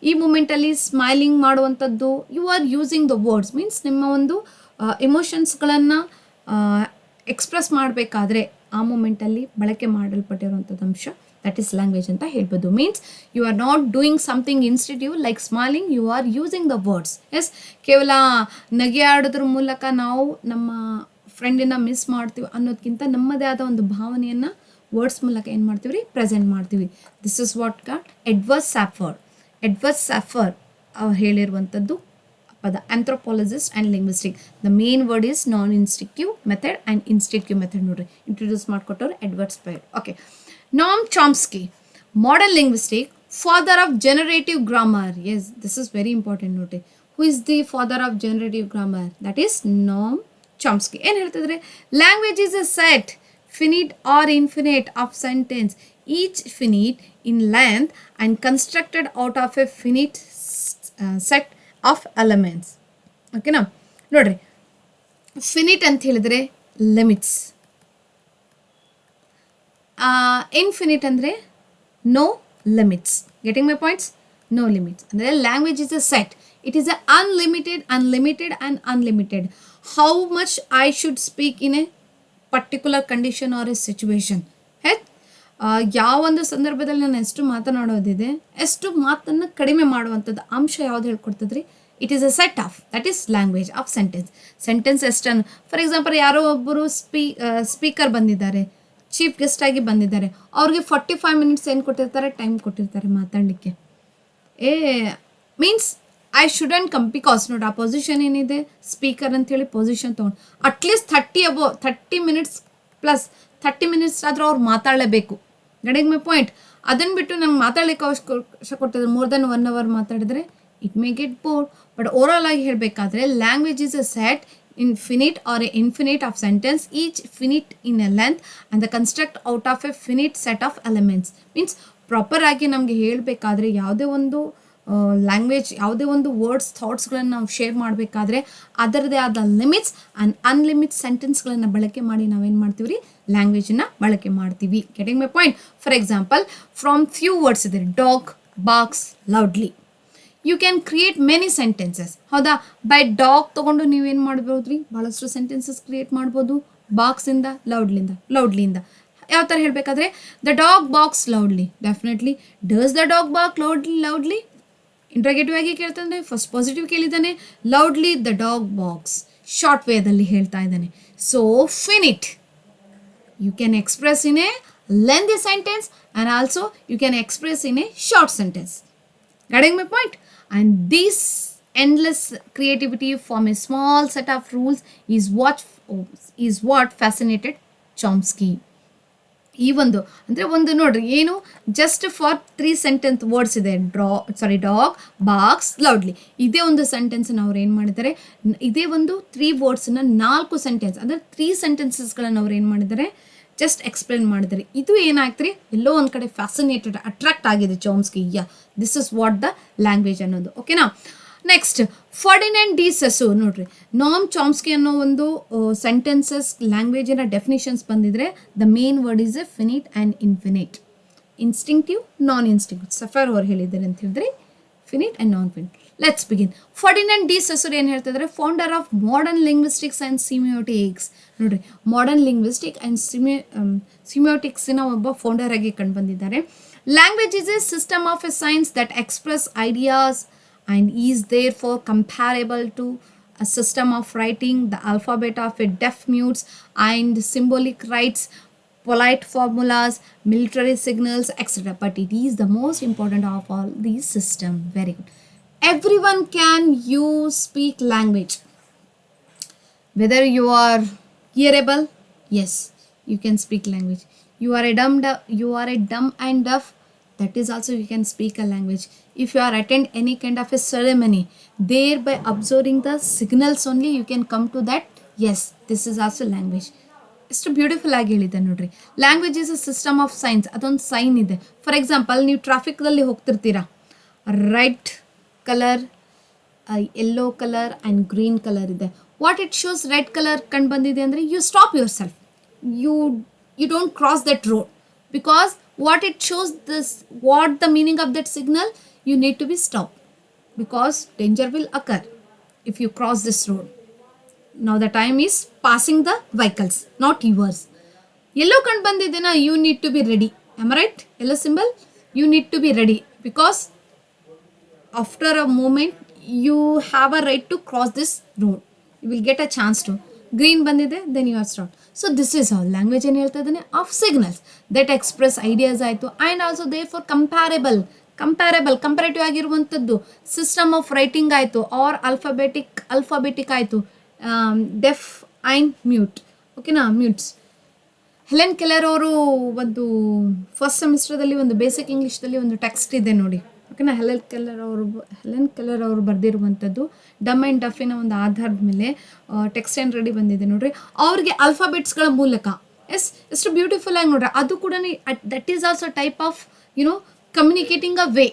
ಈ ಮೂಮೆಂಟಲ್ಲಿ smiling ಮಾಡುವಂಥದ್ದು, you are using the words. Means ನಿಮ್ಮ ಒಂದು ಎಮೋಷನ್ಸ್ಗಳನ್ನು ಎಕ್ಸ್ಪ್ರೆಸ್ ಮಾಡಬೇಕಾದ್ರೆ ಆ ಮೂಮೆಂಟಲ್ಲಿ ಬಳಕೆ ಮಾಡಲ್ಪಟ್ಟಿರುವಂಥದ್ದು ಅಂಶ, ದಟ್ ಈಸ್ ಲ್ಯಾಂಗ್ವೇಜ್ ಅಂತ ಹೇಳ್ಬೋದು. Means you are not doing something instinctive like smiling, you are using the words. Yes, ಕೇವಲ ನಗೆ ಆಡೋದ್ರ ಮೂಲಕ ನಾವು ನಮ್ಮ ಫ್ರೆಂಡನ್ನ ಮಿಸ್ ಮಾಡ್ತೀವಿ ಅನ್ನೋದಕ್ಕಿಂತ ನಮ್ಮದೇ ಆದ ಒಂದು ಭಾವನೆಯನ್ನು ವರ್ಡ್ಸ್ ಮೂಲಕ ಏನು ಮಾಡ್ತೀವಿ ರೀ, ಪ್ರೆಸೆಂಟ್ ಮಾಡ್ತೀವಿ. This is what got Edward Sapir ಅವ್ರು ಹೇಳಿರುವಂಥದ್ದು ಪದ, anthropologist and linguistic. The main word is non-instinctive method and instinctive method. ನೋಡ್ರಿ, ಇಂಟ್ರೊಡ್ಯೂಸ್ ಮಾಡಿಕೊಟ್ಟವ್ರು Edward Sapir. Okay. Noam Chomsky, modern linguistic, father of generative grammar. Yes, this is very important. ನೋಡ್ರಿ, who is the father of generative grammar? That is Noam Chomsky. ಏನು ಹೇಳ್ತಿದ್ರೆ, language is a set, finite or infinite, of sentence, each finite in length and constructed out of a finite set of elements. ಓಕೆನಾ. ನೋಡ್ರಿ, finite ಅಂತ ಹೇಳಿದ್ರೆ limits, infinite ಅಂದರೆ no limits. Getting my points? No limits. ಅಂದರೆ language is a set. It is a unlimited and unlimited. How much I should speak in a particular condition or a situation. ಯಾವ ಒಂದು ಸಂದರ್ಭದಲ್ಲಿ ನಾನು ಎಷ್ಟು ಮಾತನಾಡೋದಿದೆ, ಎಷ್ಟು ಮಾತನ್ನು ಕಡಿಮೆ ಮಾಡುವಂಥದ್ದು ಅಂಶ ಯಾವ್ದು ಹೇಳ್ಕೊಡ್ತದ್ರಿ? It is a set of, that is language of sentence ಎಷ್ಟನ್ನು. ಫಾರ್ ಎಕ್ಸಾಂಪಲ್, ಯಾರೋ ಒಬ್ಬರು ಸ್ಪೀಕರ್ ಬಂದಿದ್ದಾರೆ, ಚೀಫ್ ಗೆಸ್ಟ್ ಆಗಿ ಬಂದಿದ್ದಾರೆ, ಅವ್ರಿಗೆ 45 ಮಿನಿಟ್ಸ್ ಏನು ಕೊಟ್ಟಿರ್ತಾರೆ? ಟೈಮ್ ಕೊಟ್ಟಿರ್ತಾರೆ ಮಾತಾಡಲಿಕ್ಕೆ. Means I shouldn't come, because ನೋಡಿ ಆ ಪೊಸಿಷನ್ ಏನಿದೆ ಸ್ಪೀಕರ್ ಅಂತೇಳಿ ಪೊಸಿಷನ್ ತೊಗೊಂಡು ಅಟ್ಲೀಸ್ಟ್ 30 ಮಿನಿಟ್ಸ್ ಪ್ಲಸ್ 30 ಮಿನಿಟ್ಸ್ ಆದರೂ ಅವ್ರು ಮಾತಾಡಲೇಬೇಕು. Getting my point? ಅದನ್ನು ಬಿಟ್ಟು ನಂಗೆ ಮಾತಾಡಲಿಕ್ಕೆ ಅವಕಾಶ ಕೊಟ್ಟಿದ್ರೆ ಮೋರ್ ದೆನ್ 1 hour ಮಾತಾಡಿದ್ರೆ it may get bored. But overall ಆಗಿ ಹೇಳಬೇಕಾದ್ರೆ language is a set infinite or a infinite of sentence, each finite in a length and the construct out of a finite set of elements. Means proper ಆಗಿ ನಮಗೆ ಹೇಳಬೇಕಾದ್ರೆ ಯಾವುದೇ ಒಂದು language, ಯಾವುದೇ ಒಂದು words ಥಾಟ್ಸ್ಗಳನ್ನು ನಾವು ಶೇರ್ ಮಾಡಬೇಕಾದ್ರೆ ಅದರದೇ ಆದ ಲಿಮಿಟ್ಸ್ ಆ್ಯಂಡ್ ಅನ್ಲಿಮಿಟ್ ಸೆಂಟೆನ್ಸ್ಗಳನ್ನು ಬಳಕೆ ಮಾಡಿ ನಾವೇನು ಮಾಡ್ತೀವಿ ರೀ? ಲ್ಯಾಂಗ್ವೇಜನ್ನು ಬಳಕೆ ಮಾಡ್ತೀವಿ. Getting my point? For example, from few words ಇದೆ, dog barks loudly. You can create many sentences. ಹೌದಾ? ಬೈ ಡಾಗ್ ತೊಗೊಂಡು ನೀವೇನು ಮಾಡ್ಬೋದು ರೀ? ಭಾಳಷ್ಟು ಸೆಂಟೆನ್ಸಸ್ ಕ್ರಿಯೇಟ್ ಮಾಡ್ಬೋದು. ಬಾಕ್ಸಿಂದ, ಲೌಡ್ಲಿಯಿಂದ ಯಾವ ಥರ ಹೇಳಬೇಕಾದ್ರೆ, the dog barks loudly. Definitely. Does the dog bark loudly? Interrogative ಆಗಿ ಕೇಳ್ತಾನೆ, ಫಸ್ಟ್ ಪಾಸಿಟಿವ್ ಕೇಳಿದ್ದಾನೆ. Loudly the dog barks, short ವೇದಲ್ಲಿ ಹೇಳ್ತಾ ಇದ್ದಾನೆ. So finite, you can express in a lengthy sentence and also you can express in a short sentence. Getting my point? And this endless creativity from a small set of rules is what fascinated Chomsky. ಈ ಒಂದು ಅಂದರೆ ಒಂದು ನೋಡ್ರಿ, ಏನು just for 3 sentence words ಇದೆ, dog barks loudly. ಇದೇ ಒಂದು ಸೆಂಟೆನ್ಸನ್ನು ಅವ್ರು ಏನು ಮಾಡಿದ್ದಾರೆ, ಇದೇ ಒಂದು 3 ವರ್ಡ್ಸನ್ನ 4 ಸೆಂಟೆನ್ಸ್ ಅಂದರೆ 3 ಸೆಂಟೆನ್ಸಸ್ಗಳನ್ನು ಅವ್ರು ಏನು ಮಾಡಿದ್ದಾರೆ, ಜಸ್ಟ್ ಎಕ್ಸ್ಪ್ಲೇನ್ ಮಾಡಿದ್ದಾರೆ. ಇದು ಏನಾಗ್ತದೆ, ಎಲ್ಲೋ ಒಂದು ಕಡೆ ಫ್ಯಾಸಿನೇಟೆಡ್, ಅಟ್ರಾಕ್ಟ್ ಆಗಿದೆ Chomsky. This is what the language ಅನ್ನೋದು. ಓಕೆನಾ? Next, Ferdinand de Saussure. ನೋಡ್ರಿ, ನಾಮ್ ಚಾಮ್ಸ್ಕಿ ಅನ್ನೋ ಒಂದು ಸೆಂಟೆನ್ಸಸ್ ಲ್ಯಾಂಗ್ವೇಜಿನ ಡೆಫಿನಿಷನ್ಸ್ ಬಂದಿದ್ರೆ, the main word is a finite and infinite, instinctive, non instinctive. ಸಫರ್ ಅವ್ರು ಹೇಳಿದ್ದಾರೆ ಅಂತ ಹೇಳಿದ್ರೆ finite and non finite. Let's begin. Ferdinand de Saussure ಏನು ಹೇಳ್ತಿದ್ದಾರೆ? Founder of modern linguistics and semiotics. ನೋಡ್ರಿ, ಮಾಡರ್ನ್ ಲಿಂಗ್ವಿಸ್ಟಿಕ್ ಆ್ಯಂಡ್ ಸಿಮಿಯೋಟಿಕ್ಸಿನ ಒಬ್ಬ ಫೌಂಡರ್ ಆಗಿ ಕಂಡು ಬಂದಿದ್ದಾರೆ. Language is A system of A science that express ideas and is therefore comparable to a system of writing, the alphabet of a deaf mutes and symbolic rites, polite formulas, military signals, etc. But it is the most important of all these systems. Very good. Everyone can speak language. Whether you are hearable, yes, you can speak language. You are a dumb and deaf, that is also you can speak a language. If you are attend any kind of a ceremony, there by observing the signals only you can come to that, yes, this is also language. ಎಷ್ಟು beautiful ಆಗಿ ಹೇಳಿದೆ ನೋಡ್ರಿ. Language is a system of signs. ಅದೊಂದು sign ಇದೆ. For example, ನೀವು ಟ್ರಾಫಿಕ್ದಲ್ಲಿ ಹೋಗ್ತಿರ್ತೀರಾ, red colour, yellow colour and green colour ಇದೆ. What it shows, red colour ಕಂಡು ಬಂದಿದೆ ಅಂದರೆ you stop yourself, you don't cross that road, because what it shows, what the meaning of that signal, you need to be stopped because danger will occur if you cross this road. Now the time is passing the vehicles, not yours. Yellow ಕಂಡು ಬಂದಿದ್ದೇನಾ, you need to be ready. Am I right? Yellow symbol, you need to be ready because after a moment you have a right to cross this road. You will get a chance to. Green ಬಂದಿದೆ, then you are stop. So this is all. Language ಏನು ಹೇಳ್ತಾ ಇದ್ದಾನೆ? Of signals that express ideas ಆಯಿತು. And also there for comparative ಆಗಿರುವಂಥದ್ದು. System of writing ಆಯಿತು, or alphabetic ಆಯಿತು, deaf and mute. ಓಕೆನಾ? Mutes. Helen Keller ಅವರು ಒಂದು ಫಸ್ಟ್ ಸೆಮಿಸ್ಟರ್ದಲ್ಲಿ ಒಂದು ಬೇಸಿಕ್ ಇಂಗ್ಲೀಷ್ದಲ್ಲಿ ಒಂದು ಟೆಕ್ಸ್ಟ್ ಇದೆ ನೋಡಿ. ಓಕೆನಾ? ಹೆಲೆನ್ ಕೆಲ್ಲರ್ ಅವರು ಬರೆದಿರುವಂಥದ್ದು ಡಮ್ ಆ್ಯಂಡ್ ಡಫಿನ ಒಂದು ಆಧಾರದ ಮೇಲೆ ಟೆಕ್ಸ್ಟ್ ಆ್ಯಂಡ್ ರೆಡಿ ಬಂದಿದೆ ನೋಡ್ರಿ. ಅವ್ರಿಗೆ ಆಲ್ಫಾಬೆಟ್ಸ್ಗಳ ಮೂಲಕ ಎಷ್ಟು ಬ್ಯೂಟಿಫುಲ್ ಆಗಿ ನೋಡ್ರಿ. ಅದು ಕೂಡ that is also type of communicating a way.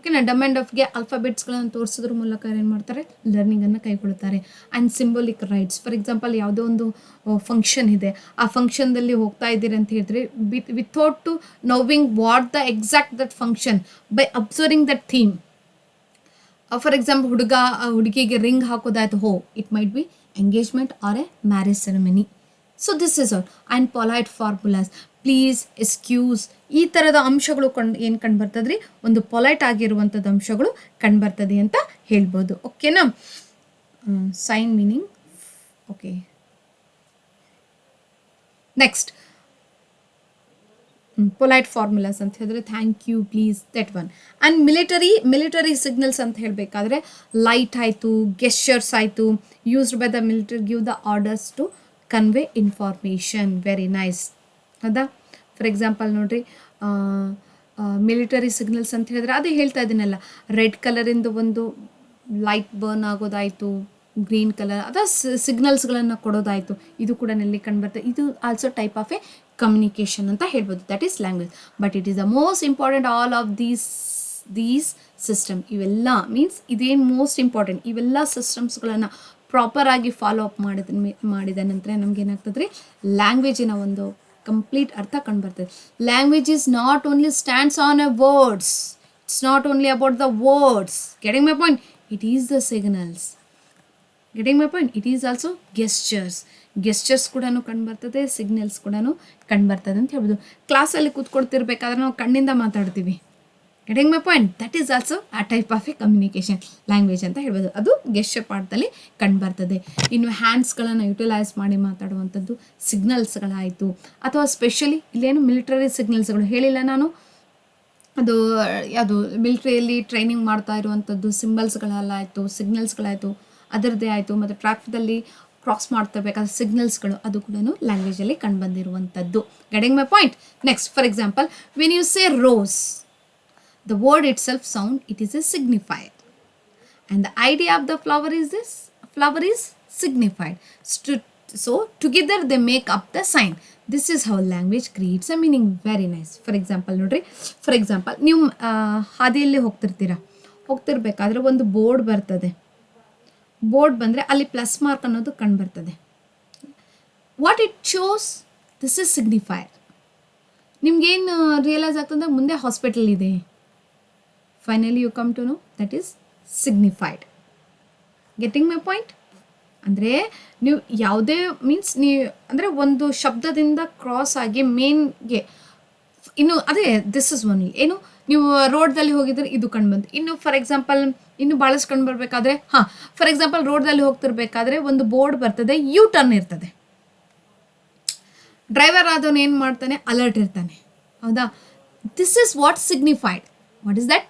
ಓಕೆನಾ. ಡಮ್ ಆ್ಯಂಡ್ ಡಫ್ಗೆ ಆಲ್ಫಾಬೆಟ್ಸ್ಗಳನ್ನು ತೋರಿಸೋದ್ರ ಮೂಲಕ ಏನು ಮಾಡ್ತಾರೆ, ಲರ್ನಿಂಗನ್ನು ಕೈಗೊಳ್ಳುತ್ತಾರೆ. ಆ್ಯಂಡ್ ಸಿಂಬಲಿಕ್ ರೈಟ್ಸ್, ಫಾರ್ ಎಕ್ಸಾಂಪಲ್ ಯಾವುದೋ ಒಂದು ಫಂಕ್ಷನ್ ಇದೆ, ಆ ಫಂಕ್ಷನ್ದಲ್ಲಿ ಹೋಗ್ತಾ ಇದ್ದೀರಿ ಅಂತ ಹೇಳಿದ್ರೆ without to knowing what the exact that function, by observing that theme. For example ಹುಡುಗಿಗೆ ರಿಂಗ್ ಹಾಕೋದಾಯ್ತು, it might be engagement or a marriage ceremony. So this is all. And polite formulas, please, excuse, ಈ ಥರದ ಅಂಶಗಳು ಏನು ಕಂಡುಬರ್ತದ್ರಿ, ಒಂದು polite ಆಗಿರುವಂಥದ್ದು ಅಂಶಗಳು ಕಂಡುಬರ್ತದೆ ಅಂತ ಹೇಳ್ಬೋದು. ಓಕೆನಾ. Sign meaning. Okay, next polite formulas ಅಂತ ಹೇಳಿದ್ರೆ thank you, please, that one. And military signals ಅಂತ ಹೇಳಬೇಕಾದ್ರೆ ಲೈಟ್ ಆಯಿತು, ಗೆಸ್ಚರ್ಸ್ ಆಯಿತು, used by the military give the orders to convey information. Very nice. ಹೌದಾ. ಫಾರ್ ಎಕ್ಸಾಂಪಲ್ ನೋಡಿರಿ, ಮಿಲಿಟರಿ ಸಿಗ್ನಲ್ಸ್ ಅಂತ ಹೇಳಿದ್ರೆ ಅದೇ ಹೇಳ್ತಾ ಇದ್ದೀನಲ್ಲ, ರೆಡ್ ಕಲರಿಂದ ಒಂದು ಲೈಟ್ ಬರ್ನ್ ಆಗೋದಾಯಿತು, ಗ್ರೀನ್ ಕಲರ್ ಅದ ಸಿಗ್ನಲ್ಸ್ಗಳನ್ನು ಕೊಡೋದಾಯಿತು, ಇದು ಕೂಡ ನೆಲ್ಲಿ ಕಂಡುಬರ್ತದೆ. ಇದು also type of a communication ಅಂತ ಹೇಳ್ಬೋದು. That is language. But it is the most important all of these system. ಇವೆಲ್ಲ ಮೀನ್ಸ್ ಇದೇನು ಮೋಸ್ಟ್ ಇಂಪಾರ್ಟೆಂಟ್, ಇವೆಲ್ಲ ಸಿಸ್ಟಮ್ಸ್ಗಳನ್ನು ಪ್ರಾಪರಾಗಿ ಫಾಲೋ ಅಪ್ ಮಾಡಿದ ನಂತರ ನಮಗೇನಾಗ್ತದೆ ರೀ, ಲ್ಯಾಂಗ್ವೇಜಿನ ಒಂದು ಕಂಪ್ಲೀಟ್ ಅರ್ಥ ಕಂಡುಬರ್ತದೆ. Language is not only stands on A words, it's not only about the words. Getting my point? It is the signals. Getting my point? It is also gestures ಕೂಡ ಕಂಡುಬರ್ತದೆ, signals ಕೂಡ ಕಂಡುಬರ್ತದೆ ಅಂತ ಹೇಳ್ಬೋದು. ಕ್ಲಾಸಲ್ಲಿ ಕೂತ್ಕೊಳ್ತಿರ್ಬೇಕಾದ್ರೆ ನಾವು ಕಣ್ಣಿಂದ ಮಾತಾಡ್ತೀವಿ. Getting my point? That is also a type of a communication language ಅಂತ ಹೇಳ್ಬೋದು. ಅದು ಗೆಸ್ಚರ್ ಪಾಠದಲ್ಲಿ ಕಂಡುಬರ್ತದೆ. ಇನ್ನು ಹ್ಯಾಂಡ್ಸ್ಗಳನ್ನು ಯುಟಿಲೈಸ್ ಮಾಡಿ ಮಾತಾಡುವಂಥದ್ದು ಸಿಗ್ನಲ್ಸ್ಗಳಾಯಿತು. ಅಥವಾ ಸ್ಪೆಷಲಿ ಇಲ್ಲೇನು ಮಿಲಿಟರಿ ಸಿಗ್ನಲ್ಸ್ಗಳು ಹೇಳಿಲ್ಲ ನಾನು, ಅದು ಯಾವುದು ಮಿಲಿಟ್ರಿಯಲ್ಲಿ ಟ್ರೈನಿಂಗ್ ಮಾಡ್ತಾ ಇರುವಂಥದ್ದು ಸಿಂಬಲ್ಸ್ಗಳಲ್ಲಾಯಿತು, ಸಿಗ್ನಲ್ಸ್ಗಳಾಯಿತು, ಅದರದ್ದೇ ಆಯಿತು. ಮತ್ತು ಟ್ರಾಫಿಕಲ್ಲಿ ಕ್ರಾಸ್ ಮಾಡ್ತಿರ್ಬೇಕಾದ್ರೆ ಸಿಗ್ನಲ್ಸ್ಗಳು, ಅದು ಕೂಡ ಲ್ಯಾಂಗ್ವೇಜಲ್ಲಿ ಕಂಡುಬಂದಿರುವಂಥದ್ದು. Getting my point? Next, for example, when you say rose, the word itself sound, it is a signifier, and the idea of the flower is this, flower is signified. So together they make up the sign. This is how language creates a meaning. Very nice. For example nodri, for example ನೀವು ಹಾದಿಯಲ್ಲಿ ಹೋಗ್ತಿರ್ಬೇಕಾದ್ರೆ ಒಂದು board ಬರ್ತದೆ. Board ಬಂದರೆ ಅಲ್ಲಿ plus mark ಅನ್ನೋದು ಕಂಡು ಬರ್ತದೆ. What it shows? This is signifier. ನಿಮ್ಗೇನು ರಿಯಲೈಸ್ ಆಗ್ತದೆ, ಮುಂದೆ ಹಾಸ್ಪಿಟಲ್ ಇದೆ. Finally you come to know that is signified. Getting my point? ಅಂದರೆ ನೀವು ಯಾವುದೇ ಮೀನ್ಸ್ ಅಂದರೆ ಒಂದು ಶಬ್ದದಿಂದ ಕ್ರಾಸ್ ಆಗಿ ಮೇನ್ಗೆ ಇನ್ನು ಅದೇ ದಿಸ್ ಇಸ್ ಒನ್ಲಿ ಏನು, ನೀವು ರೋಡ್ದಲ್ಲಿ ಹೋಗಿದ್ರೆ ಇದು ಕಂಡುಬಂತು. ಇನ್ನು ಫಾರ್ ಎಕ್ಸಾಂಪಲ್ ಇನ್ನು ಭಾಳಷ್ಟು ಕಂಡು ಬರಬೇಕಾದ್ರೆ ಫಾರ್ ಎಕ್ಸಾಂಪಲ್ ರೋಡ್ದಲ್ಲಿ ಹೋಗ್ತಿರ್ಬೇಕಾದ್ರೆ ಒಂದು ಬೋರ್ಡ್ ಬರ್ತದೆ, ಯು ಟರ್ನ್ ಇರ್ತದೆ. ಡ್ರೈವರ್ ಆದವನು ಏನು ಮಾಡ್ತಾನೆ, ಅಲರ್ಟ್ ಇರ್ತಾನೆ. ಹೌದಾ. This is what signified. What is that?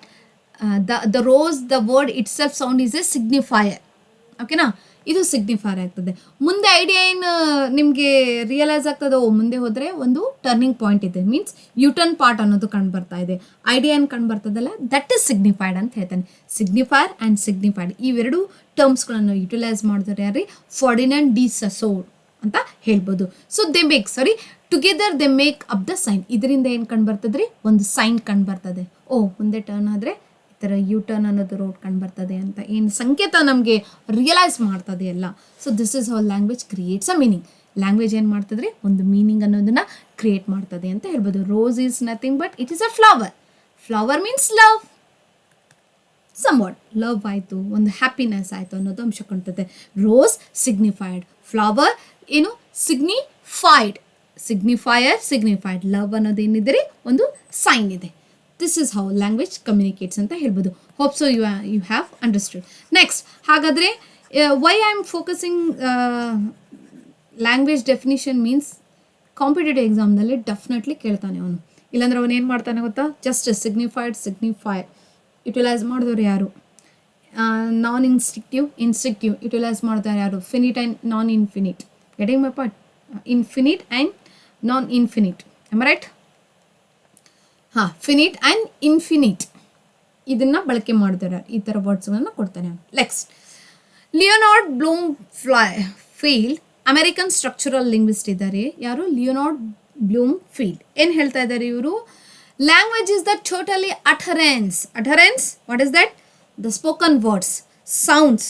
the rose, the word itself sound is a signifier. ಓಕೆನಾ. ಇದು ಸಿಗ್ನಿಫೈರ್ ಆಗ್ತದೆ. ಮುಂದೆ ಐಡಿಯಾ ಏನು ನಿಮಗೆ ರಿಯಲೈಸ್ ಆಗ್ತದೆ, ಮುಂದೆ ಹೋದರೆ ಒಂದು ಟರ್ನಿಂಗ್ ಪಾಯಿಂಟ್ ಇದೆ, ಮೀನ್ಸ್ ಯುಟರ್ನ್ ಪಾರ್ಟ್ ಅನ್ನೋದು ಕಂಡು ಬರ್ತಾ ಇದೆ. ಐಡಿಯಾ ಏನು ಕಂಡು ಬರ್ತದಲ್ಲ, ದಟ್ ಇಸ್ ಸಿಗ್ನಿಫೈಡ್ ಅಂತ ಹೇಳ್ತಾನೆ. ಸಿಗ್ನಿಫೈರ್ ಆ್ಯಂಡ್ ಸಿಗ್ನಿಫೈಡ್ ಇವೆರಡು ಟರ್ಮ್ಸ್ಗಳನ್ನು ಯುಟಿಲೈಸ್ ಮಾಡಿದ್ರೆ ಯಾರೀ, ಫರ್ಡಿನಾಂಡ್ ಡಿ ಸಸೋರ್ ಅಂತ ಹೇಳ್ಬೋದು. So together they make up the sign. ಇದರಿಂದ ಏನು ಕಂಡು ಬರ್ತದ್ರಿ, ಒಂದು ಸೈನ್ ಕಂಡು ಬರ್ತದೆ. ಮುಂದೆ ಟರ್ನ್ ಆದರೆ ಈ ಥರ ಯು ಟರ್ನ್ ಅನ್ನೋದು ರೋಡ್ ಕಂಡು ಬರ್ತದೆ ಅಂತ ಏನು ಸಂಕೇತ ನಮಗೆ ರಿಯಲೈಸ್ ಮಾಡ್ತದೆ ಎಲ್ಲ. So this is how language creates a meaning. Language ಏನು ಮಾಡ್ತದ್ರಿ, ಒಂದು ಮೀನಿಂಗ್ ಅನ್ನೋದನ್ನು ಕ್ರಿಯೇಟ್ ಮಾಡ್ತದೆ ಅಂತ ಹೇಳ್ಬೋದು. Rose is nothing but it is a flower. Flower means love. Somewhat love ಆಯಿತು, ಒಂದು ಹ್ಯಾಪಿನೆಸ್ ಆಯಿತು ಅನ್ನೋದು ಅಂಶ ಕಾಣ್ತದೆ. ರೋಸ್ ಸಿಗ್ನಿಫೈಡ್, ಫ್ಲವರ್ ಏನು ಸಿಗ್ನಿಫೈಡ್, ಸಿಗ್ನಿಫೈಡ್. ಲವ್ ಅನ್ನೋದು ಏನಿದೆ, ಒಂದು ಸೈನ್ ಇದೆ. This is how language communicates ಅಂತ ಹೇಳ್ಬೋದು. Hope so you have understood. Next, ಹಾಗಾದರೆ why I am focusing language definition means competitive ಎಕ್ಸಾಮ್ನಲ್ಲಿ ಡೆಫಿನೆಟ್ಲಿ ಕೇಳ್ತಾನೆ ಅವನು. ಇಲ್ಲಾಂದ್ರೆ ಅವನು ಏನು ಮಾಡ್ತಾನೆ ಗೊತ್ತಾ, ಜಸ್ಟ್ ಸಿಗ್ನಿಫೈರ್ ಯುಟಿಲೈಸ್ ಮಾಡಿದವರು ಯಾರು, ನಾನ್ ಇನ್ಸ್ಟ್ರಕ್ಟಿವ್ ಯುಟಿಲೈಸ್ ಮಾಡ್ತಾರೆ ಯಾರು, finite and non infinite. Getting my point? Infinite and non infinite. Am right? Finite and infinite ಇದನ್ನು ಬಳಕೆ ಮಾಡ್ತಾರೆ, ಈ ಥರ ವರ್ಡ್ಸ್ಗಳನ್ನು ಕೊಡ್ತಾನೆ. Next, Leonard Bloomfield American structural linguist ಇದ್ದಾರೆ. ಯಾರು? Leonard Bloomfield. ಏನು ಹೇಳ್ತಾ ಇದ್ದಾರೆ ಇವರು? Language is the totally utterance. Utterance, what is that? The spoken words, sounds,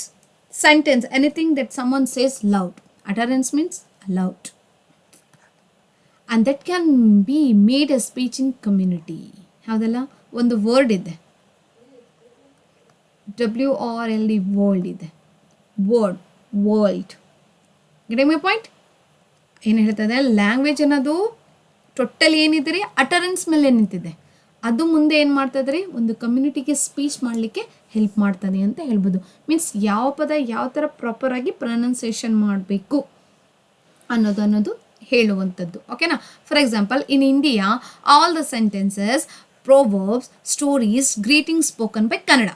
sentence, anything that someone says loud. Utterance means loud. And that can be made a speech in community. ಹೌದಲ್ಲ, ಒಂದು word ಇದೆ, WORLD, world ಇದೆ, word, world. Getting my point? ಏನು ಹೇಳ್ತದೆ, language ಅನ್ನೋದು total ಏನಿದೆ ರೀ, ಅಟರೆನ್ಸ್ ಮೇಲೆ ನಿಂತಿದೆ. ಅದು ಮುಂದೆ ಏನು ಮಾಡ್ತದೆ ರೀ, ಒಂದು ಕಮ್ಯುನಿಟಿಗೆ ಸ್ಪೀಚ್ ಮಾಡಲಿಕ್ಕೆ ಹೆಲ್ಪ್ ಮಾಡ್ತದೆ ಅಂತ ಹೇಳ್ಬೋದು. ಮೀನ್ಸ್ ಯಾವ ಪದ ಯಾವ ಥರ ಪ್ರಾಪರಾಗಿ ಪ್ರೊನೌನ್ಸಿಯೇಷನ್ ಮಾಡಬೇಕು ಅನ್ನೋದು ಹೇಳುವಂಥದ್ದು. ಓಕೆನಾ? For example, in India all the sentences, proverbs, stories, greetings spoken by Kannada.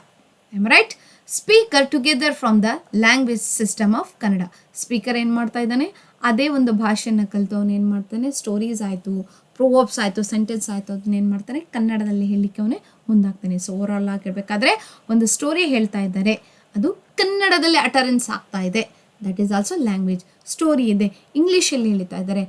Am I right? Speaker together from the language system of Kannada. Speaker ಏನು ಮಾಡ್ತಾ ಇದ್ದಾನೆ, ಅದೇ ಒಂದು ಭಾಷೆನ ಕಲಿತು ಅವನು ಏನು ಮಾಡ್ತಾನೆ, ಸ್ಟೋರೀಸ್ ಆಯಿತು, ಪ್ರೊವರ್ಬ್ಸ್ ಆಯಿತು, ಸೆಂಟೆನ್ಸ್ ಆಯಿತು, ಅದನ್ನ ಏನು ಮಾಡ್ತಾನೆ, ಕನ್ನಡದಲ್ಲಿ ಹೇಳಲಿಕ್ಕೆ ಅವನೇ ಮುಂದಾಗ್ತಾನೆ. ಸೊ ಓವರಾಲ್ ಆಗಿರಬೇಕಾದ್ರೆ ಒಂದು ಸ್ಟೋರಿ ಹೇಳ್ತಾ ಇದ್ದಾರೆ, ಅದು ಕನ್ನಡದಲ್ಲಿ ಅಟರೆನ್ಸ್ ಆಗ್ತಾ ಇದೆ, that is also language. Story ಇದೆ, ಇಂಗ್ಲೀಷಲ್ಲಿ ಹೇಳ್ತಾ ಇದ್ದಾರೆ,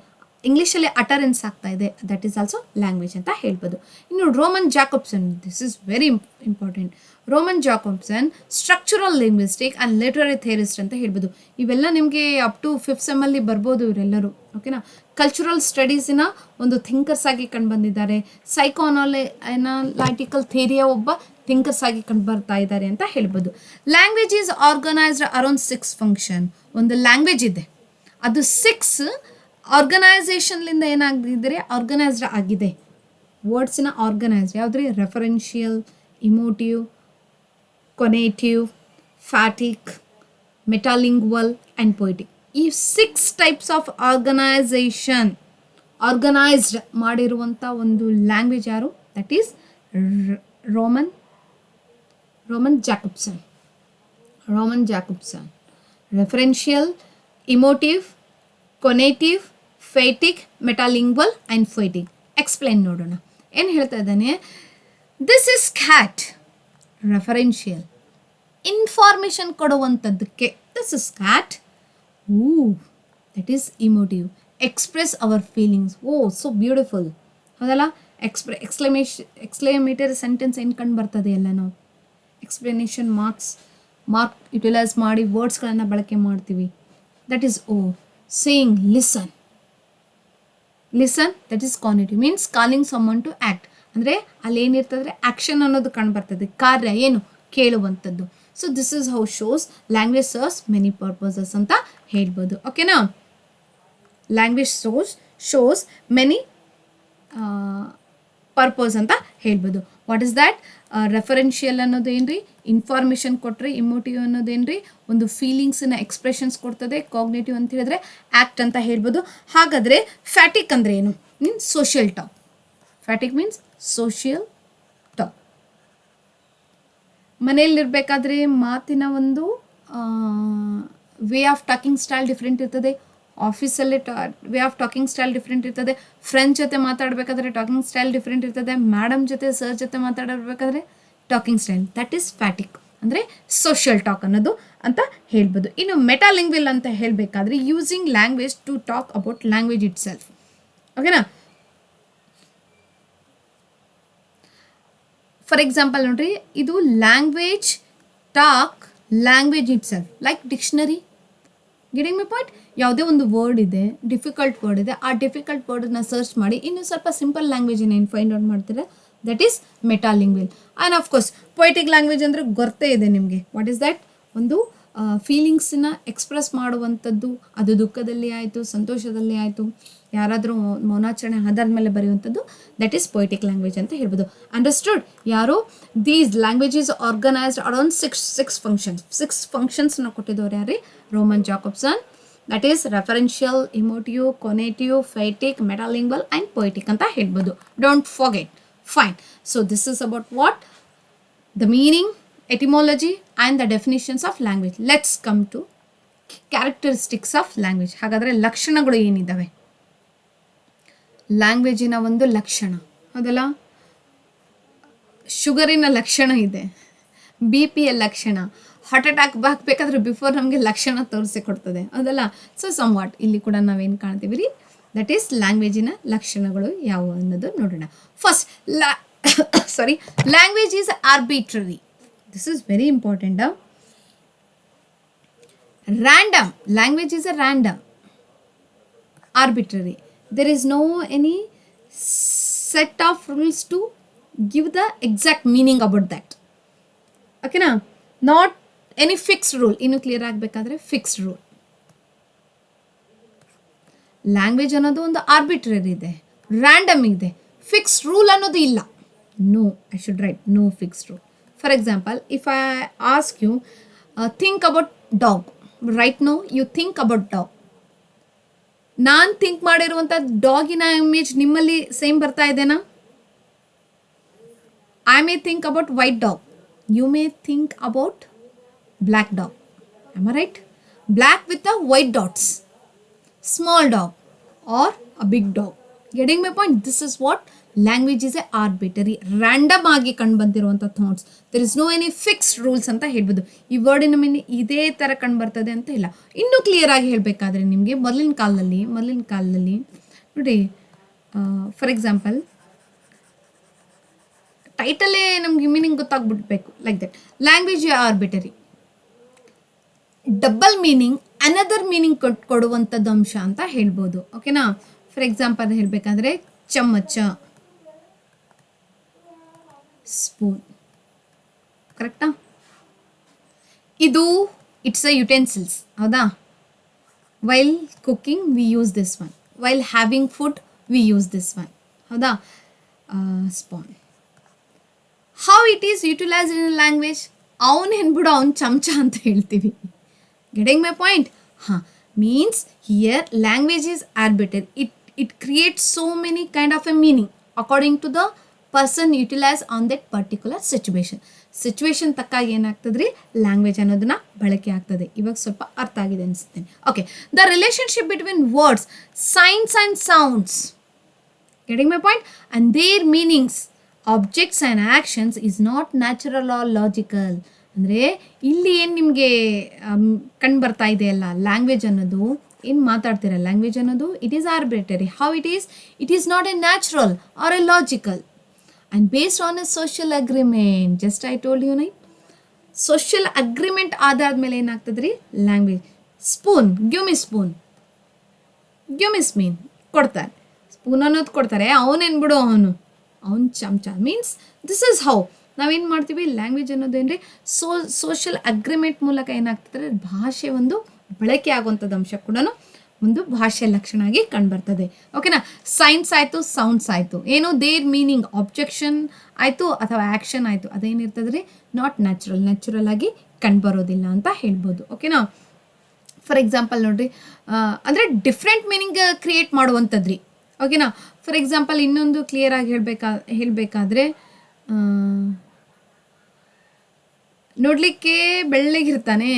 ಇಂಗ್ಲೀಷಲ್ಲಿ ಅಟರೆನ್ಸ್ ಆಗ್ತಾ ಇದೆ, ದಟ್ ಈಸ್ ಆಲ್ಸೋ ಲ್ಯಾಂಗ್ವೇಜ್ ಅಂತ ಹೇಳ್ಬೋದು. ಇನ್ನು Roman Jakobson, this is very important. Roman Jakobson structural linguistic and literary theorist ಅಂತ ಹೇಳ್ಬೋದು. ಇವೆಲ್ಲ ನಿಮಗೆ ಅಪ್ ಟು 5th ಸೆಮ್ಮಲ್ಲಿ ಬರ್ಬೋದು ಇವರೆಲ್ಲರೂ. ಓಕೆನಾ? ಕಲ್ಚರಲ್ ಸ್ಟಡೀಸಿನ ಒಂದು ಥಿಂಕರ್ಸ್ ಆಗಿ ಕಂಡು ಬಂದಿದ್ದಾರೆ. ಅನಾಲಿಟಿಕಲ್ ಥಿಯರಿಯ ಒಬ್ಬ ಥಿಂಕರ್ಸ್ ಆಗಿ ಕಂಡು ಬರ್ತಾ ಇದ್ದಾರೆ ಅಂತ ಹೇಳ್ಬೋದು. Language is organised around 6 function. ಒಂದು ಲ್ಯಾಂಗ್ವೇಜ್ ಇದೆ, ಅದು 6 ಆರ್ಗನೈಸೇಷನ್ಲಿಂದ ಏನಾಗಿದ್ದರೆ ಆರ್ಗನೈಸ್ಡ್ ಆಗಿದೆ. ವರ್ಡ್ಸಿನ ಆರ್ಗನೈಸ್ಡ್ ಯಾವುದ್ರಿ, referential, emotive, conative, phatic, metalingual and poetic. ಈ 6 ಟೈಪ್ಸ್ ಆಫ್ ಆರ್ಗನೈಸ್ಡ್ ಮಾಡಿರುವಂಥ ಒಂದು ಲ್ಯಾಂಗ್ವೇಜ್ ಯಾರು, that is Roman Jakobson. Referential, emotive, conative, phatic, metalingual and poetic. Explain ನೋಡೋಣ. ಏನು ಹೇಳ್ತಾ ಇದ್ದಾನೆ, this is cat, referential, information ಕೊಡುವಂಥದ್ದಕ್ಕೆ this is cat. That is emotive, express our feelings. So beautiful, ಹೌದಲ್ಲ? ಎಕ್ಸ್ಕ್ಲೇಮೇಟರಿ sentence ಏನು ಕಂಡು ಬರ್ತದೆ ಎಲ್ಲ ನಾವು ಎಕ್ಸ್ಪ್ಲನೇಷನ್ ಮಾರ್ಕ್ ಯುಟಿಲೈಸ್ ಮಾಡಿ ವರ್ಡ್ಸ್ಗಳನ್ನು ಬಳಕೆ ಮಾಡ್ತೀವಿ. That is saying listen, that is conative, means calling summon to act. ಅಂದರೆ ಅಲ್ಲಿ ಏನಿರ್ತದೆ, ಆ್ಯಕ್ಷನ್ ಅನ್ನೋದು ಕಂಡು ಬರ್ತದೆ, ಕಾರ್ಯ ಏನು ಕೇಳುವಂಥದ್ದು. So this is how shows language serves many purposes ಅಂತ ಹೇಳ್ಬೋದು. ಓಕೆನಾ? ಲ್ಯಾಂಗ್ವೇಜ್ ಶೋಸ್ ಮೆನಿ ಪರ್ಪಸ್ ಅಂತ ಹೇಳ್ಬೋದು. What is that? ರೆಫರೆನ್ಷಿಯಲ್ ಅನ್ನೋದು ಏನು ರೀ, ಇನ್ಫಾರ್ಮೇಷನ್ ಕೊಟ್ಟರೆ. ಇಮೋಟಿವ್ ಅನ್ನೋದು ಏನು ರೀ, ಒಂದು ಫೀಲಿಂಗ್ಸನ್ನ ಎಕ್ಸ್ಪ್ರೆಷನ್ಸ್ ಕೊಡ್ತದೆ. ಕಾಗ್ನೇಟಿವ್ ಅಂತ ಹೇಳಿದ್ರೆ ಆ್ಯಕ್ಟ್ ಅಂತ ಹೇಳ್ಬೋದು. ಹಾಗಾದರೆ ಫ್ಯಾಟಿಕ್ ಅಂದರೆ ಏನು? Means social talk. Phatic means social talk. ಮನೆಯಲ್ಲಿರಬೇಕಾದ್ರೆ ಮಾತಿನ ಒಂದು way of talking style different ಇರ್ತದೆ. ಆಫೀಸಲ್ಲಿ way of talking style different ಇರ್ತದೆ. ಫ್ರೆಂಡ್ಸ್ ಜೊತೆ ಮಾತಾಡಬೇಕಾದ್ರೆ ಟಾಕಿಂಗ್ ಸ್ಟೈಲ್ ಡಿಫ್ರೆಂಟ್ ಇರ್ತದೆ. ಮೇಡಮ್ ಜೊತೆ, ಸರ್ ಜೊತೆ ಮಾತಾಡಬೇಕಾದ್ರೆ talking style, that is phatic. ಅಂದರೆ ಸೋಷಿಯಲ್ ಟಾಕ್ ಅನ್ನೋದು ಅಂತ ಹೇಳ್ಬೋದು. ಇನ್ನು ಮೆಟಾಲಿಂಗ್ವಿಲ್ ಅಂತ ಹೇಳಬೇಕಾದ್ರೆ using language to talk about language itself. ಓಕೆನಾ? ಫಾರ್ ಎಕ್ಸಾಂಪಲ್ ನೋಡ್ರಿ, ಇದು language talk language it self, like dictionary. Getting my point? ಯಾವುದೇ ಒಂದು ವರ್ಡ್ ಇದೆ, ಡಿಫಿಕಲ್ಟ್ ವರ್ಡ್ ಇದೆ, ಆ ಡಿಫಿಕಲ್ಟ್ ವರ್ಡನ್ನ ಸರ್ಚ್ ಮಾಡಿ ಇನ್ನೂ ಸ್ವಲ್ಪ ಸಿಂಪಲ್ ಲ್ಯಾಂಗ್ವೇಜನ್ನ ಏನು ಫೈಂಡ್ ಔಟ್ ಮಾಡ್ತೀರಾ, that is metalingual. And of course poetic language ಅಂದರೆ ಗೊತ್ತೇ ಇದೆ ನಿಮಗೆ. What is that? ಒಂದು ಫೀಲಿಂಗ್ಸನ್ನ ಎಕ್ಸ್ಪ್ರೆಸ್ ಮಾಡುವಂಥದ್ದು. ಅದು ದುಃಖದಲ್ಲಿ ಆಯಿತು, ಸಂತೋಷದಲ್ಲಿ ಆಯಿತು, ಯಾರಾದರೂ ಮೌನಾಚರಣೆ ಆಧಾರದ ಬರೆಯುವಂಥದ್ದು, ದಟ್ ಈಸ್ ಪೊಯಿಟಿಕ್ ಲ್ಯಾಂಗ್ವೇಜ್ ಅಂತ ಹೇಳ್ಬೋದು. ಅಂಡರ್ಸ್ಟುಡ್? ಯಾರು? These language is organised around six ಫಂಕ್ಷನ್ಸ್ನ ಕೊಟ್ಟಿದ್ದವ್ರು ಯಾರು? Roman Jakobson. That is referential, emotive, conative, phatic, metalingual and poetic ಅಂತ ಹೇಳ್ಬೋದು. Don't forget. Fine. So this is about what? The meaning, etymology and the definitions of language. Let's come to characteristics of language. ಹಾಗಾದರೆ ಲಕ್ಷಣಗಳು ಏನಿದ್ದಾವೆ? ಲ್ಯಾಂಗ್ವೇಜಿನ ಒಂದು ಲಕ್ಷಣ ಅದಲ್ಲ, ಶುಗರಿನ ಲಕ್ಷಣ ಇದೆ, BPಯ ಲಕ್ಷಣ, ಹಾರ್ಟ್ ಅಟ್ಯಾಕ್ ಬೇಕಾದ್ರೆ ಬಿಫೋರ್ ನಮಗೆ ಲಕ್ಷಣ ತೋರಿಸಿ ಕೊಡ್ತದೆ ಅದಲ್ಲ. ಸೊ ಸಮ್ ವಾಟ್ ಇಲ್ಲಿ ಕೂಡ ನಾವೇನು ಕಾಣ್ತೀವಿ ರೀ, ದಟ್ ಈಸ್ ಲ್ಯಾಂಗ್ವೇಜಿನ ಲಕ್ಷಣಗಳು ಯಾವುವು ಅನ್ನೋದು ನೋಡೋಣ. First sorry, language is arbitrary. This is very important. Random. Language is a random, arbitrary. There is no any set of rules to give the exact meaning about that. Okay na? Not any fixed rule. Innu clear ಆಗಬೇಕಾದ್ರೆ fixed rule. Language ಅನ್ನೋದು ಒಂದು arbitrary ಇದೆ, random ಇದೆ, fixed rule ಅನ್ನೋದು ಇಲ್ಲ. No, I should write no fixed rule. For example, if I ask you think about dog, right no you think about dog. ನಾನು think ಮಾಡಿರುವಂಥ ಡಾಗಿನ ಇಮೇಜ್ ನಿಮ್ಮಲ್ಲಿ ಸೇಮ್ ಬರ್ತಾ ಇದೆನಾ? I may think about white dog, you may think about black dog. Am I right? Black with the white dots, small dog or a big dog. Getting my point? This is what language is a arbitrary, random ಆಗಿ ಕಂಡು ಬಂದಿರುವಂಥ thoughts. There is no any fixed rules ಅಂತ ಹೇಳ್ಬೋದು. ಈ ವರ್ಡಿನ meaning ಇದೇ ಥರ ಕಂಡು ಬರ್ತದೆ ಅಂತ ಇಲ್ಲ. ಇನ್ನೂ ಕ್ಲಿಯರ್ ಆಗಿ ಹೇಳಬೇಕಾದ್ರೆ ನಿಮಗೆ ಮೊದಲಿನ ಕಾಲದಲ್ಲಿ ನೋಡಿ, ಫಾರ್ ಎಕ್ಸಾಂಪಲ್ ಟೈಟಲೇ ನಮ್ಗೆ ಮೀನಿಂಗ್ ಗೊತ್ತಾಗ್ಬಿಡ್ಬೇಕು. Like that language arbitrary, double meaning another meaning ಕೊಡುವಂಥದ್ದು ಅಂಶ ಅಂತ ಹೇಳ್ಬೋದು. ಓಕೆನಾ? ಫಾರ್ ಎಕ್ಸಾಂಪಲ್ ಹೇಳಬೇಕಾದ್ರೆ ಚಮಚ, ಸ್ಪೂನ್, ಕರೆಕ್ಟಾ? ಇದು ಇಟ್ಸ್ ಅ ಯುಟೆನ್ಸಿಲ್ಸ್, ಹೌದಾ? While cooking we use this one, while having food we use this one, ಹೌದಾ? Spoon. How it is utilised in language? ಅವನೇನ್ಬಿಡು ಅವ್ನು ಚಮಚ ಅಂತ ಹೇಳ್ತೀವಿ. Getting my point? Means here language is arbitrary. It creates so many kind of a meaning according to the person utilized on that particular situation ತಕ್ಕಾಗಿ ಏನಾಗ್ತದ್ರಿ, language ಅನ್ನೋದನ್ನ ಬಳಕೆ ಆಗ್ತದೆ. ಇವಾಗ ಸ್ವಲ್ಪ ಅರ್ಥ ಆಗಿದೆ ಅನಿಸ್ತೇನೆ. Okay, the relationship between words, signs and sounds, getting my point, and their meanings, objects and actions is not natural or logical. ಅಂದರೆ ಇಲ್ಲಿ ಏನು ನಿಮಗೆ ಕಂಡು ಬರ್ತಾ ಇದೆಯಲ್ಲ, ಲ್ಯಾಂಗ್ವೇಜ್ ಅನ್ನೋದು ಏನು ಮಾತಾಡ್ತೀರ, ಲ್ಯಾಂಗ್ವೇಜ್ ಅನ್ನೋದು it is arbitrary. How it is not a natural or a logical and based on a social agreement. Just I told you ನೈ, ಸೋಷಿಯಲ್ ಅಗ್ರಿಮೆಂಟ್ ಆದಾದ್ಮೇಲೆ ಏನಾಗ್ತದೆ ರೀ language. Spoon, give me spoon, give me spoon ಕೊಡ್ತಾರೆ, spoon ಅನ್ನೋದು ಕೊಡ್ತಾರೆ. ಅವನೇನು ಬಿಡು, ಅವನು ಚಮಚ. ಮೀನ್ಸ್ ದಿಸ್ ಇಸ್ ಹೌ ನಾವೇನು ಮಾಡ್ತೀವಿ, ಲ್ಯಾಂಗ್ವೇಜ್ ಅನ್ನೋದು ಏನ್ರಿ ಸೋಷಿಯಲ್ ಅಗ್ರಿಮೆಂಟ್ ಮೂಲಕ ಏನಾಗ್ತದೆ, ಭಾಷೆ ಒಂದು ಬಳಕೆ ಆಗುವಂಥದ್ದು ಅಂಶ ಕೂಡ ಒಂದು ಭಾಷೆಯ ಲಕ್ಷಣ ಆಗಿ ಕಂಡುಬರ್ತದೆ. ಓಕೆನಾ? ಸೈನ್ಸ್ ಆಯಿತು, ಸೌಂಡ್ಸ್ ಆಯಿತು, ಏನು ದೇರ್ ಮೀನಿಂಗ್, ಆಬ್ಜೆಕ್ಷನ್ ಆಯಿತು ಅಥವಾ ಆ್ಯಕ್ಷನ್ ಆಯಿತು, ಅದೇನಿರ್ತದೆ ರೀ ನಾಟ್ ನ್ಯಾಚುರಲ್ ಆಗಿ ಕಂಡುಬರೋದಿಲ್ಲ ಅಂತ ಹೇಳ್ಬೋದು. ಓಕೆನಾ? ಫಾರ್ ಎಕ್ಸಾಂಪಲ್ ನೋಡಿರಿ, ಅಂದರೆ ಡಿಫ್ರೆಂಟ್ ಮೀನಿಂಗ್ ಕ್ರಿಯೇಟ್ ಮಾಡುವಂಥದ್ದು ರೀ. ಓಕೆನಾ? ಫಾರ್ ಎಕ್ಸಾಂಪಲ್ ಇನ್ನೊಂದು ಕ್ಲಿಯರ್ ಆಗಿ ಹೇಳಬೇಕಾದ್ರೆ, ನೋಡಲಿಕ್ಕೆ ಬೆಳ್ಳಗಿರ್ತಾರೆ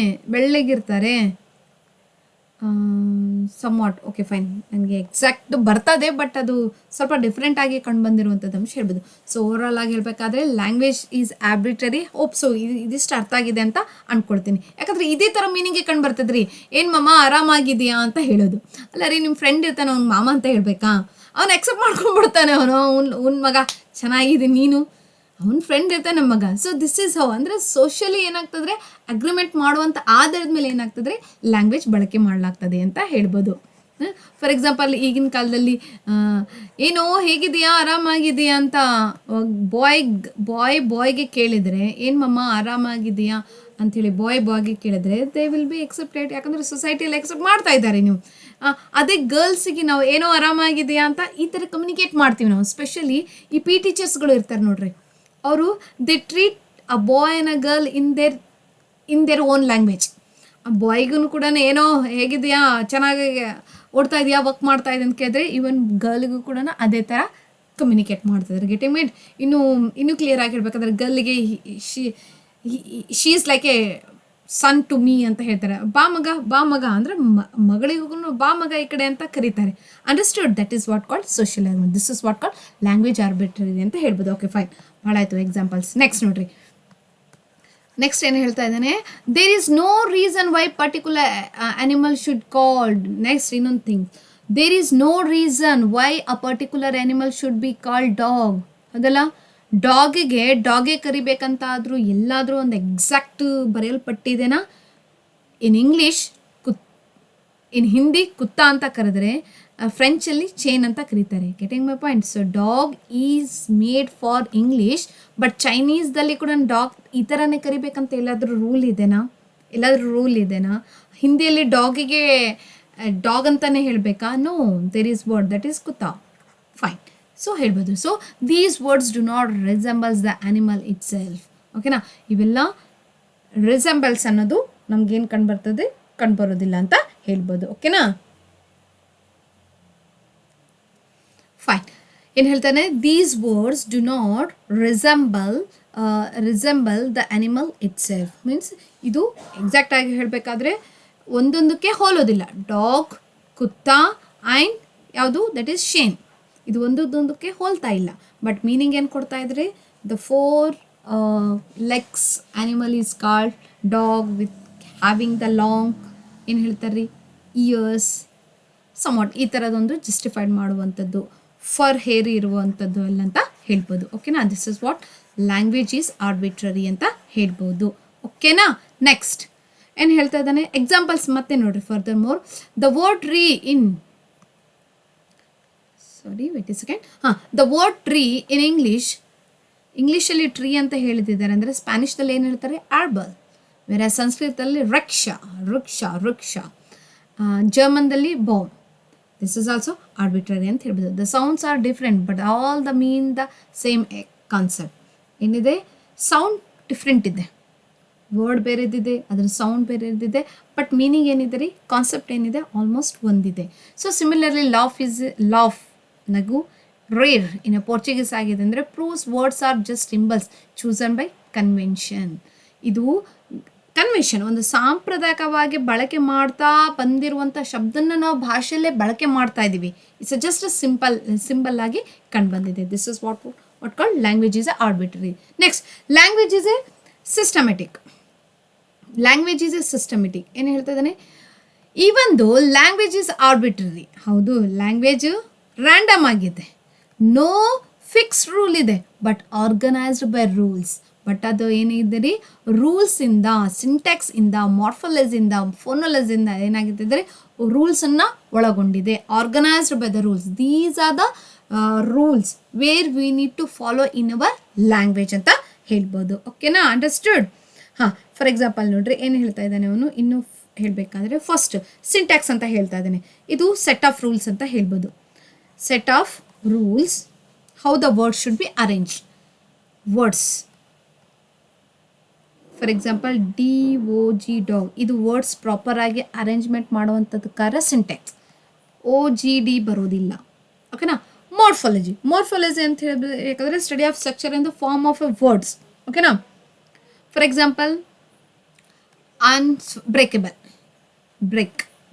ಸಮ್ವಾಟ್. ಓಕೆ ಫೈನ್, ನನಗೆ ಎಕ್ಸಾಕ್ಟ್ ಬರ್ತದೆ, ಬಟ್ ಅದು ಸ್ವಲ್ಪ ಡಿಫ್ರೆಂಟ್ ಆಗಿ ಕಂಡು ಬಂದಿರುವಂಥದ್ದು ಅಂಶ ಹೇಳ್ಬೋದು. ಸೊ ಓವರಾಲ್ ಆಗಿ ಹೇಳಬೇಕಾದ್ರೆ language is arbitrary. Hope so ಇದಿಷ್ಟು ಅರ್ಥ ಆಗಿದೆ ಅಂತ ಅಂದ್ಕೊಳ್ತೀನಿ. ಯಾಕಂದರೆ ಇದೇ ಥರ ಮೀನಿಂಗ್ಗೆ ಕಂಡು ಬರ್ತದೆ ರೀ. ಏನು ಮಾಮ ಆರಾಮಾಗಿದೆಯಾ ಅಂತ ಹೇಳೋದು. ಅಲ್ಲ ರೀ, ನಿಮ್ಮ ಫ್ರೆಂಡ್ ಇರ್ತಾನೆ, ಅವ್ನು ಮಾಮ ಅಂತ ಹೇಳಬೇಕಾ? ಅವ್ನು ಎಕ್ಸೆಪ್ಟ್ ಮಾಡ್ಕೊಂಡ್ಬಿಡ್ತಾನೆ, ಅವ್ನ ಮಗ ಚೆನ್ನಾಗಿದೆ ನೀನು, ಅವ್ನ ಫ್ರೆಂಡ್ ಇರ್ತಾನೆ ನಮ್ಮ ಮಗ. ಸೊ ದಿಸ್ ಈಸ್ ಹೌ, ಅಂದರೆ ಸೋಷಿಯಲಿ ಏನಾಗ್ತದ್ರೆ ಅಗ್ರಿಮೆಂಟ್ ಮಾಡುವಂಥ ಆಧಾರದ ಮೇಲೆ ಏನಾಗ್ತದೆ ಲ್ಯಾಂಗ್ವೇಜ್ ಬಳಕೆ ಮಾಡಲಾಗ್ತದೆ ಅಂತ ಹೇಳ್ಬೋದು. ಫಾರ್ ಎಕ್ಸಾಂಪಲ್ ಈಗಿನ ಕಾಲದಲ್ಲಿ ಏನೋ ಹೇಗಿದೆಯಾ, ಆರಾಮಾಗಿದೆಯಾ ಅಂತ ಬಾಯ್ಗೆ ಕೇಳಿದರೆ, ಏನು ಮಮ್ಮ ಆರಾಮಾಗಿದೆಯಾ ಅಂಥೇಳಿ ಬಾಯ್ಗೆ ಕೇಳಿದ್ರೆ ದೇ ವಿಲ್ ಬಿ ಎಕ್ಸೆಪ್ಟೆಡ್. ಯಾಕಂದರೆ ಸೊಸೈಟಿಯಲ್ಲಿ ಎಕ್ಸೆಪ್ಟ್ ಮಾಡ್ತಾ ಇದ್ದಾರೆ ನೀವು. ಅದೇ ಗರ್ಲ್ಸಿಗೆ ನಾವು ಏನೋ ಆರಾಮಾಗಿದೆಯಾ ಅಂತ ಈ ಥರ ಕಮ್ಯುನಿಕೇಟ್ ಮಾಡ್ತೀವಿ ನಾವು. ಸ್ಪೆಷಲಿ ಈ ಪಿ ಟೀಚರ್ಸ್ಗಳು ಇರ್ತಾರೆ ನೋಡ್ರಿ, ಅವರು they treat a boy and a girl in their own language. ಆ ಬಾಯ್ಗೂ ಕೂಡ ಏನೋ ಹೇಗಿದೆಯಾ, ಚೆನ್ನಾಗಿ ಓಡ್ತಾ ಇದೆಯಾ, ವರ್ಕ್ ಮಾಡ್ತಾ ಇದೆ ಅಂತ ಕೇಳಿದ್ರೆ ಈವನ್ ಗರ್ಲ್ಗೂ ಕೂಡ ಅದೇ ಥರ ಕಮ್ಯುನಿಕೇಟ್ ಮಾಡ್ತಿದ್ದಾರೆ. Getting mite. ಇನ್ನೂ ಕ್ಲಿಯರ್ ಆಗಿ ಹೇಳ್ಬೇಕಾದ್ರೆ ಗರ್ಲಿಗೆ she is like a sun to me ಅಂತ ಹೇಳ್ತಾರೆ. ಬಾ ಮಗ ಅಂದರೆ ಮಗಳಿಗೂ ಬಾ ಮಗ ಈ ಕಡೆ ಅಂತ ಕರೀತಾರೆ. Understood? That is what called social language. This is what called language arbitrary ಅಂತ ಹೇಳ್ಬೋದು. ಓಕೆ ಫೈನ್, ಭಾಳ ಆಯಿತು ಎಕ್ಸಾಂಪಲ್ಸ್. ನೆಕ್ಸ್ಟ್ ನೋಡ್ರಿ, ನೆಕ್ಸ್ಟ್ ಏನು ಹೇಳ್ತಾ ಇದ್ದಾನೆ, there is no reason why particular animal should called. Next ಇನ್ನೊಂದು thing, there is no reason why a particular animal should be called dog. ಅದಲ್ಲ, ಡಾಗೆ ಕರಿಬೇಕಂತ ಆದರೂ ಎಲ್ಲಾದರೂ ಒಂದು ಎಕ್ಸಾಕ್ಟ್ ಬರೆಯಲ್ಪಟ್ಟಿದೆನಾ? ಇನ್ ಇಂಗ್ಲೀಷ್ ಇನ್ ಹಿಂದಿ ಕುತ್ತ ಅಂತ ಕರೆದ್ರೆ ಫ್ರೆಂಚಲ್ಲಿ ಚೇನ್ ಅಂತ ಕರೀತಾರೆ. Getting my point? So dog is made for English, but ಚೈನೀಸ್ದಲ್ಲಿ ಕೂಡ ಡಾಗ್ ಈ ಥರನೇ ಕರಿಬೇಕಂತ ಎಲ್ಲಾದರೂ ರೂಲ್ ಇದೆನಾ? ಹಿಂದಿಯಲ್ಲಿ ಡಾಗಿಗೆ ಡಾಗ್ ಅಂತಲೇ ಹೇಳಬೇಕಾ? No, there is word that is ಕುತ್ತ. ಫೈನ್. ಸೊ ಹೇಳ್ಬೋದು. So these words do not resembles the animal itself. ಓಕೆನಾ? ಇವೆಲ್ಲ ರಿಸೆಂಬಲ್ಸ್ ಅನ್ನೋದು ನಮ್ಗೇನು ಕಂಡುಬರೋದಿಲ್ಲ ಅಂತ ಹೇಳ್ಬೋದು. ಓಕೆನಾ? ಫೈನ್. ಏನು ಹೇಳ್ತಾನೆ? These words do not resemble the animal it self. Means ಇದು ಎಕ್ಸಾಕ್ಟಾಗಿ ಹೇಳಬೇಕಾದ್ರೆ ಒಂದೊಂದಕ್ಕೆ ಹೋಲೋದಿಲ್ಲ. ಡಾಗ್, ಕುತ್ತ ಆ್ಯಂಡ್ ಯಾವುದು ದಟ್ ಈಸ್ ಶೇನ್, ಇದು ಒಂದೊಂದಕ್ಕೆ ಹೋಲ್ತಾ ಇಲ್ಲ. ಬಟ್ ಮೀನಿಂಗ್ ಏನು ಕೊಡ್ತಾ ಇದ್ರಿ? The 4 legs animal is called dog with having the long ಏನು ಹೇಳ್ತಾರೆ ರೀ, ಇಯರ್ಸ್ ಸಮವಾಟ್ ಈ ಥರದೊಂದು ಜಸ್ಟಿಫೈಡ್ ಮಾಡುವಂಥದ್ದು, ಫರ್ ಹೇರ್ ಇರುವಂಥದ್ದು ಎಲ್ಲ ಅಂತ ಹೇಳ್ಬೋದು. ಓಕೆನಾ? This is what language is arbitrary ಅಂತ ಹೇಳ್ಬೋದು. ಓಕೆನಾ? ನೆಕ್ಸ್ಟ್ ಏನು ಹೇಳ್ತಾ ಇದ್ದಾನೆ? ಎಕ್ಸಾಂಪಲ್ಸ್ ಮತ್ತೆ ನೋಡ್ರಿ. Further more the word tree the word tree ಇನ್ ಇಂಗ್ಲೀಷಲ್ಲಿ ಟ್ರೀ ಅಂತ ಹೇಳಿದ್ದಾರೆ. ಅಂದರೆ ಸ್ಪ್ಯಾನಿಷ್ದಲ್ಲಿ ಏನು ಹೇಳ್ತಾರೆ? ಆರ್ಬಲ್. ಬೇರೆ ಸಂಸ್ಕೃತದಲ್ಲಿ ವೃಕ್ಷ. ಜರ್ಮನ್ದಲ್ಲಿ ಬಾಮ್. ದಿಸ್ ಇಸ್ ಆಲ್ಸೋ ಆರ್ಬಿಟ್ರರಿ ಅಂತ ಹೇಳ್ಬೋದು. The sounds are different but all the mean the same concept. ಏನಿದೆ? ಸೌಂಡ್ ಡಿಫ್ರೆಂಟ್ ಇದೆ, ವರ್ಡ್ ಬೇರೆದಿದೆ, ಅದರ ಸೌಂಡ್ ಬೇರೆದಿದೆ, ಬಟ್ ಮೀನಿಂಗ್ ಏನಿದೆ ರೀ, ಕಾನ್ಸೆಪ್ಟ್ ಏನಿದೆ, ಆಲ್ಮೋಸ್ಟ್ ಒಂದಿದೆ. ಸೊ ಸಿಮಿಲರ್ಲಿ ಲಾಫ್ ನಗು ರೇರ್ ಇನ್ ಪೋರ್ಚುಗೀಸ್ ಆಗಿದೆ. ಅಂದರೆ proves words are just symbols chosen by convention. ಇದು ಕನ್ವೆನ್ಷನ್, ಒಂದು ಸಾಂಪ್ರದಾಯಿಕವಾಗಿ ಬಳಕೆ ಮಾಡ್ತಾ ಬಂದಿರುವಂಥ ಶಬ್ದನ ನಾವು ಭಾಷೆಯಲ್ಲೇ ಬಳಕೆ ಮಾಡ್ತಾ ಇದ್ದೀವಿ. ಇಟ್ಸ್ ಜಸ್ಟ್ ಸಿಂಬಲ್ ಆಗಿ ಕಂಡು ಬಂದಿದೆ. This is what called language is A arbitrary. Next, language is A systematic. ಏನು ಹೇಳ್ತಾ ಇದ್ದಾನೆ? Even though language is arbitrary, ಹೌದು ಲ್ಯಾಂಗ್ವೇಜು ರ್ಯಾಂಡಮ್ ಆಗಿದೆ, ನೋ ಫಿಕ್ಸ್ ರೂಲ್ ಇದೆ, but organised by rules. But ಅದು ಏನಿದೆ ರೀ, ರೂಲ್ಸಿಂದ, ಸಿಂಟ್ಯಾಕ್ಸಿಂದ, ಮಾರ್ಫಾಲಜಿಯಿಂದ, ಫೋನಾಲಜಿಯಿಂದ ಏನಾಗಿದೆ ರೂಲ್ಸನ್ನು ಒಳಗೊಂಡಿದೆ. Organised by the rules. These are the rules where we need to follow in our language ಅಂತ ಹೇಳ್ಬೋದು. ಓಕೆನಾ? ಅಂಡರ್ಸ್ಟುಡ್? ಫಾರ್ ಎಕ್ಸಾಂಪಲ್ ನೋಡ್ರಿ, ಏನು ಹೇಳ್ತಾ ಇದ್ದಾನೆ ಅವನು ಇನ್ನೂ ಹೇಳಬೇಕಾದ್ರೆ, ಫಸ್ಟ್ ಸಿಂಟ್ಯಾಕ್ಸ್ ಅಂತ ಹೇಳ್ತಾ ಇದ್ದಾನೆ. ಇದು ಸೆಟ್ ಆಫ್ ರೂಲ್ಸ್ ಅಂತ ಹೇಳ್ಬೋದು. Set of rules how the words should be arrange. Words for example DOG dog, ಇದು ವರ್ಡ್ಸ್ ಪ್ರಾಪರಾಗಿ ಅರೇಂಜ್ಮೆಂಟ್ ಮಾಡುವಂಥದ್ದು ಕಾರ್ಯ ಸಿಂಟ್ಯಾಕ್ಸ್. OGD ಬರೋದಿಲ್ಲ. ಓಕೆನಾ? ಮಾರ್ಫಾಲಜಿ ಅಂತ ಹೇಳಬೇಕಾದ್ರೆ study of structure in the form of a words. ಓಕೆನಾ? ಫಾರ್ ಎಕ್ಸಾಂಪಲ್ ಅನ್ಬ್ರೇಕಬಲ್,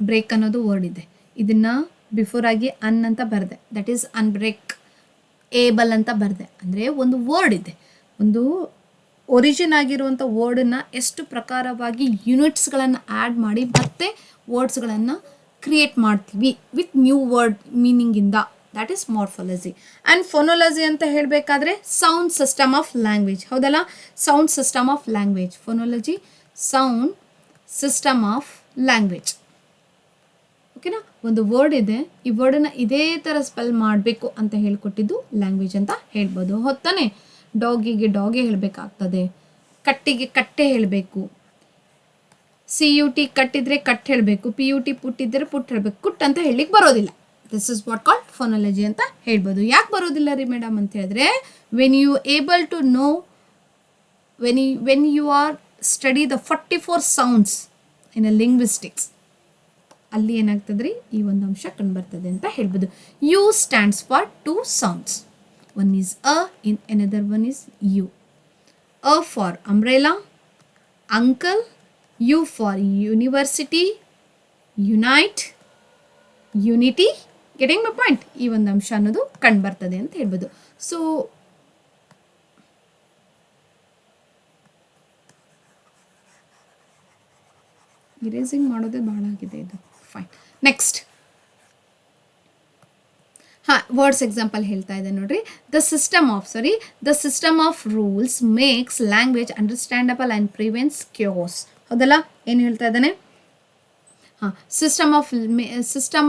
ಬ್ರೇಕ್ ಅನ್ನೋದು ವರ್ಡ್ ಇದೆ, ಇದನ್ನು ಬಿಫೋರ್ ಆಗಿ ಅಂತ ಬರೆದೆ, ದಟ್ ಈಸ್ ಏಬಲ್ ಅಂತ ಬರೆದೆ. ಅಂದರೆ ಒಂದು ವರ್ಡ್ ಇದೆ, ಒಂದು ಒರಿಜಿನ್ ಆಗಿರುವಂಥ ವರ್ಡನ್ನು ಎಷ್ಟು ಪ್ರಕಾರವಾಗಿ ಯೂನಿಟ್ಸ್ಗಳನ್ನು ಆ್ಯಡ್ ಮಾಡಿ ಮತ್ತೆ ವರ್ಡ್ಸ್ಗಳನ್ನು ಕ್ರಿಯೇಟ್ ಮಾಡ್ತೀವಿ ವಿತ್ ನ್ಯೂ ವರ್ಡ್ ಮೀನಿಂಗಿಂದ, that is morphology. And phonology ಅಂತ ಹೇಳಬೇಕಾದ್ರೆ ಸೌಂಡ್ ಸಿಸ್ಟಮ್ ಆಫ್ ಲ್ಯಾಂಗ್ವೇಜ್. ಹೌದಲ್ಲ? Sound system of language. Phonology sound system of language. ಓಕೆನಾ? ಒಂದು ವರ್ಡ್ ಇದೆ, ಈ ವರ್ಡನ್ನು ಇದೇ ಥರ ಸ್ಪೆಲ್ ಮಾಡಬೇಕು ಅಂತ ಹೇಳ್ಕೊಟ್ಟಿದ್ದು ಲ್ಯಾಂಗ್ವೇಜ್ ಅಂತ ಹೇಳ್ಬೋದು. ಹೊತ್ತಾನೆ? ಡಾಗಿಗೆ ಡಾಗೆ ಹೇಳಬೇಕಾಗ್ತದೆ, ಕಟ್ಟಿಗೆ ಕಟ್ಟೆ ಹೇಳಬೇಕು, CUT ಕಟ್ಟಿದ್ರೆ ಕಟ್ ಹೇಳಬೇಕು, PUT ಪುಟ್ಟಿದ್ರೆ ಪುಟ್ ಹೇಳಬೇಕು, ಕುಟ್ ಅಂತ ಹೇಳಲಿಕ್ಕೆ ಬರೋದಿಲ್ಲ. This is what called phonology ಅಂತ ಹೇಳ್ಬೋದು. ಯಾಕೆ ಬರೋದಿಲ್ಲ ರೀ ಮೇಡಮ್ ಅಂತ ಹೇಳಿದ್ರೆ, when you able to know, when you are study the 44 sounds in a linguistics, ಅಲ್ಲಿ ಏನಾಗ್ತದೆ ರೀ, ಈ ಒಂದು ಅಂಶ ಕಂಡುಬರ್ತದೆ ಅಂತ ಹೇಳ್ಬೋದು. U stands for 2 sounds. One is in another one is U. A for umbrella, uncle, U for university, unite, unity. Getting my point? ಈ ಒಂದು ಅಂಶ ಅನ್ನೋದು ಕಂಡು ಬರ್ತದೆ ಅಂತ ಹೇಳ್ಬೋದು. ಸೊ ಇರೇಸಿಂಗ್ ಮಾಡೋದೇ ಭಾಳ ಆಗಿದೆ ಇದು. ಫೈನ್. ನೆಕ್ಸ್ಟ್ ಹಾಂ, ವರ್ಡ್ಸ್ ಎಕ್ಸಾಂಪಲ್ ಹೇಳ್ತಾ ಇದೆ ನೋಡ್ರಿ. The system of rules makes language understandable and prevents chaos. ಹೌದಲ್ಲ, ಏನು ಹೇಳ್ತಾ ಇದ್ದಾನೆ? ಹಾಂ, system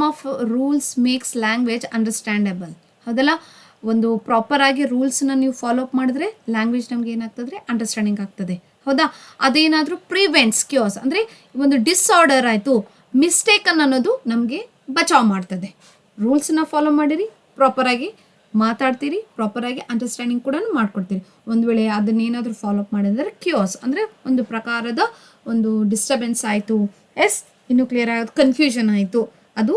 of rules makes language understandable. ಹೌದಲ್ಲ, ಒಂದು ಪ್ರಾಪರಾಗಿ ರೂಲ್ಸ್ನ ನೀವು ಫಾಲೋ ಅಪ್ ಮಾಡಿದ್ರೆ ಲ್ಯಾಂಗ್ವೇಜ್ ನಮ್ಗೆ ಏನಾಗ್ತದೆ, ಅಂಡರ್ಸ್ಟ್ಯಾಂಡಿಂಗ್ ಆಗ್ತದೆ. ಹೌದಾ, ಅದೇನಾದರೂ ಪ್ರಿವೆಂಟ್ಸ್ ಕ್ಯೂರ್ಸ್ ಅಂದರೆ ಒಂದು ಡಿಸಾರ್ಡರ್ ಆಯಿತು, ಮಿಸ್ಟೇಕನ್ನು ಅನ್ನೋದು ನಮಗೆ ಬಚಾವ್ ಮಾಡ್ತದೆ. ರೂಲ್ಸ್ನ ಫಾಲೋ ಮಾಡಿರಿ, ಪ್ರಾಪರಾಗಿ ಮಾತಾಡ್ತೀರಿ, ಪ್ರಾಪರಾಗಿ ಅಂಡರ್ಸ್ಟ್ಯಾಂಡಿಂಗ್ ಕೂಡ ಮಾಡ್ಕೊಡ್ತೀರಿ. ಒಂದು ವೇಳೆ ಅದನ್ನೇನಾದರೂ ಫಾಲೋ ಅಪ್ ಮಾಡಿದ್ರೆ ಕ್ಯೂರ್ಸ್ ಅಂದರೆ ಒಂದು ಪ್ರಕಾರದ ಒಂದು ಡಿಸ್ಟರ್ಬೆನ್ಸ್ ಆಯಿತು, ಇನ್ನೂ ಕ್ಲಿಯರ್ ಆಗೋದು, ಕನ್ಫ್ಯೂಷನ್ ಆಯಿತು, ಅದು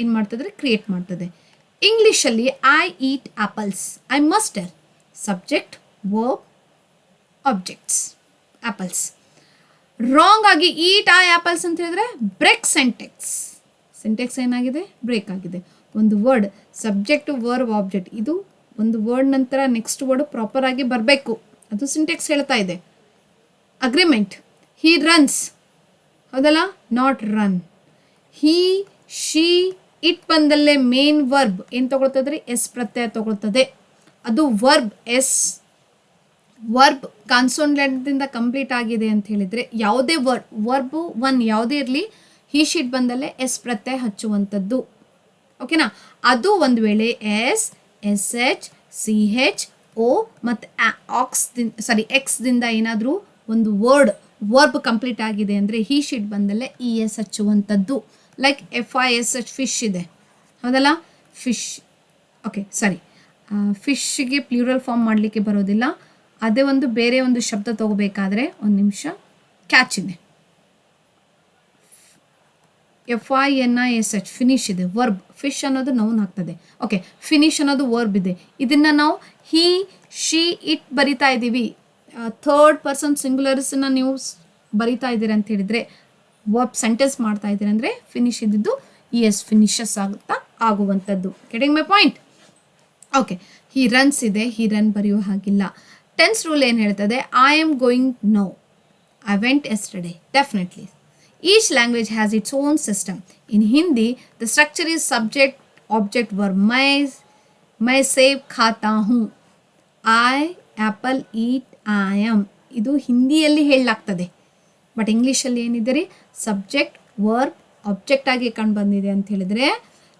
ಏನು ಮಾಡ್ತದೆ, ಕ್ರಿಯೇಟ್ ಮಾಡ್ತದೆ. ಇಂಗ್ಲೀಷಲ್ಲಿ I eat apples, I must tell subject verb objects apples. Wrong ಆಗಿ ಈಟ್ ಐ ಆ್ಯಪಲ್ಸ್ ಅಂತ ಹೇಳಿದ್ರೆ ಬ್ರೇಕ್ ಸೆಂಟೆಕ್ಸ್ ಏನಾಗಿದೆ, ಬ್ರೇಕ್ ಆಗಿದೆ. ಒಂದು ವರ್ಡ್ ಸಬ್ಜೆಕ್ಟ್ ವರ್ಬ್ ಆಬ್ಜೆಕ್ಟ್, ಇದು ಒಂದು ವರ್ಡ್ ನಂತರ ನೆಕ್ಸ್ಟ್ ವರ್ಡ್ ಪ್ರಾಪರ್ ಆಗಿ ಬರಬೇಕು, ಅದು ಸಿಂಟೆಕ್ಸ್ ಹೇಳ್ತಾ ಇದೆ. ಅಗ್ರಿಮೆಂಟ್, ಹಿ ರನ್ಸ್, ಹೌದಲ್ಲ, not run. He, she, it ಬಂದಲ್ಲೇ ಮೇನ್ ವರ್ಬ್ ಏನು ತಗೊಳ್ತದ್ರಿ, ಎಸ್ ಪ್ರತ್ಯಯ ತಗೊಳ್ತದೆ. ಅದು ವರ್ಬ್ ಕಾನ್ಸೋನೆಂಟ್ದಿಂದ ಕಂಪ್ಲೀಟ್ ಆಗಿದೆ ಅಂತ ಹೇಳಿದರೆ ಯಾವುದೇ ವರ್ಬ್ ಒನ್ ಯಾವುದೇ ಇರಲಿ, ಹಿ ಶೀಟ್ ಬಂದಲ್ಲೇ ಎಸ್ ಪ್ರತ್ಯಯ ಹಚ್ಚುವಂಥದ್ದು. ಓಕೆನಾ, ಅದು ಒಂದು ವೇಳೆ ಎಸ್ ಸಿ ಹೆಚ್ ಓ ಮತ್ತು ಎಕ್ಸ್ದಿಂದ ಏನಾದರೂ ಒಂದು ವರ್ಬ್ ಕಂಪ್ಲೀಟ್ ಆಗಿದೆ ಅಂದರೆ ಹಿ ಶೀಟ್ ಬಂದಲ್ಲೇ ಇ ಎಸ್ ಹಚ್ಚುವಂಥದ್ದು. ಲೈಕ್ FISH ಫಿಶ್ ಇದೆ, ಹೌದಲ್ಲ, ಫಿಶ್. ಓಕೆ, ಫಿಶ್ಗೆ ಪ್ಲೂರಲ್ ಫಾರ್ಮ್ ಮಾಡಲಿಕ್ಕೆ ಬರೋದಿಲ್ಲ. ಅದೇ ಒಂದು ಬೇರೆ ಒಂದು ಶಬ್ದ ತಗೋಬೇಕಾದ್ರೆ ಒಂದು ನಿಮಿಷ, ಕ್ಯಾಚ್ ಇದೆ. FINISH ಫಿನಿಶ್ ಇದೆ, ವರ್ಬ್. ಫಿಶ್ ಅನ್ನೋದು ನೌನ್ ಆಗ್ತದೆ. ಓಕೆ, ಫಿನಿಶ್ ಅನ್ನೋದು ವರ್ಬ್ ಇದೆ. ಇದನ್ನು ನಾವು ಹಿ, ಶಿ, ಇಟ್ ಬರಿತಾ ಇದ್ದೀವಿ. ಥರ್ಡ್ ಪರ್ಸನ್ ಸಿಂಗುಲರ್ಸನ್ನ ನೀವು ಬರಿತಾ ಇದ್ದೀರಿ ಅಂತ ಹೇಳಿದರೆ, ವರ್ಬ್ ಸೆಂಟೆನ್ಸ್ ಮಾಡ್ತಾ ಇದ್ದೀರಿ ಅಂದರೆ ಫಿನಿಶ್ ಇದ್ದಿದ್ದು ಫಿನಿಶಸ್ ಆಗುವಂಥದ್ದು. Getting my point? Okay, he runs ಇದೆ, ಹಿ ರನ್ ಬರೆಯೋ ಹಾಗಿಲ್ಲ. ಟೆನ್ಸ್ ರೂಲ್ ಏನು ಹೇಳ್ತದೆ? I am going now, I went yesterday. Definitely each language has its own system. In Hindi the structure is subject object verb. ಮೈ ಸೇಬ್ ಖಾತಾ ಹೂँ, I apple eat I am. ಇದು ಹಿಂದಿಯಲ್ಲಿ ಹೇಳಲಾಗ್ತದೆ. ಬಟ್ ಇಂಗ್ಲೀಷಲ್ಲಿ ಏನಿದೆ ರೀ, ಸಬ್ಜೆಕ್ಟ್ ವರ್ಬ್ ಆಬ್ಜೆಕ್ಟ್ ಆಗಿ ಕಂಡು ಬಂದಿದೆ ಅಂತ ಹೇಳಿದರೆ,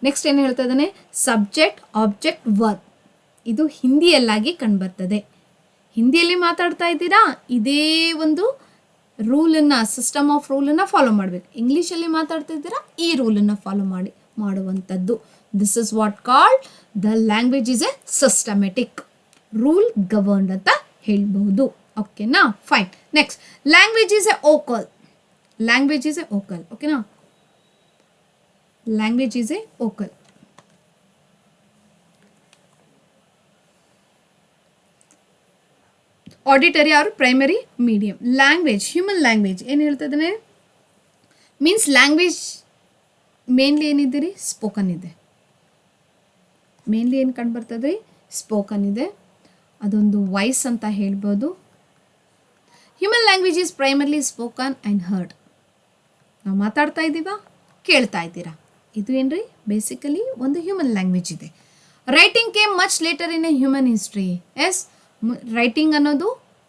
ನೆಕ್ಸ್ಟ್ ಏನು ಹೇಳ್ತಾ ಇದ್ದಾನೆ, ಸಬ್ಜೆಕ್ಟ್ ಆಬ್ಜೆಕ್ಟ್ ವರ್ಬ್. ಇದು ಹಿಂದಿಯಲ್ಲಾಗಿ ಕಂಡು ಬರ್ತದೆ. ಹಿಂದಿಯಲ್ಲಿ ಮಾತಾಡ್ತಾ ಇದ್ದೀರಾ, ಇದೇ ಒಂದು ರೂಲನ್ನು, ಸಿಸ್ಟಮ್ ಆಫ್ ರೂಲನ್ನು ಫಾಲೋ ಮಾಡಬೇಕು. ಇಂಗ್ಲೀಷಲ್ಲಿ ಮಾತಾಡ್ತಾ ಇದ್ದೀರಾ, ಈ ರೂಲನ್ನು ಫಾಲೋ ಮಾಡುವಂಥದ್ದು. This is what called the language is a systematic, rule governed ಅಂತ ಹೇಳ್ಬಹುದು. ಓಕೆನಾ, fine. Next, language is a vocal. ಓಕೆನಾ, language is a vocal. Auditory or primary medium. Language, human language ಏನು ಹೇಳ್ತಾ ಇದ್ದಾನೆ, ಮೀನ್ಸ್ ಲ್ಯಾಂಗ್ವೇಜ್ ಮೇನ್ಲಿ ಏನಿದೆ ರೀ, spoken ಇದೆ. ಮೇನ್ಲಿ ಏನು ಕಂಡು ಬರ್ತದೆ ರೀ, ಸ್ಪೋಕನ್ ಇದೆ. ಅದೊಂದು ವಾಯ್ಸ್ ಅಂತ ಹೇಳ್ಬೋದು. Human language is primarily spoken and heard. ನಾವು ಮಾತಾಡ್ತಾ ಇದ್ದೀವ, ಕೇಳ್ತಾ ಇದ್ದೀರಾ, ಇದು ಏನ್ರಿ ಬೇಸಿಕಲಿ ಒಂದು ಹ್ಯೂಮನ್ ಲ್ಯಾಂಗ್ವೇಜ್ ಇದೆ. Writing came much later in a human history. Writing ಅನ್ನೋದು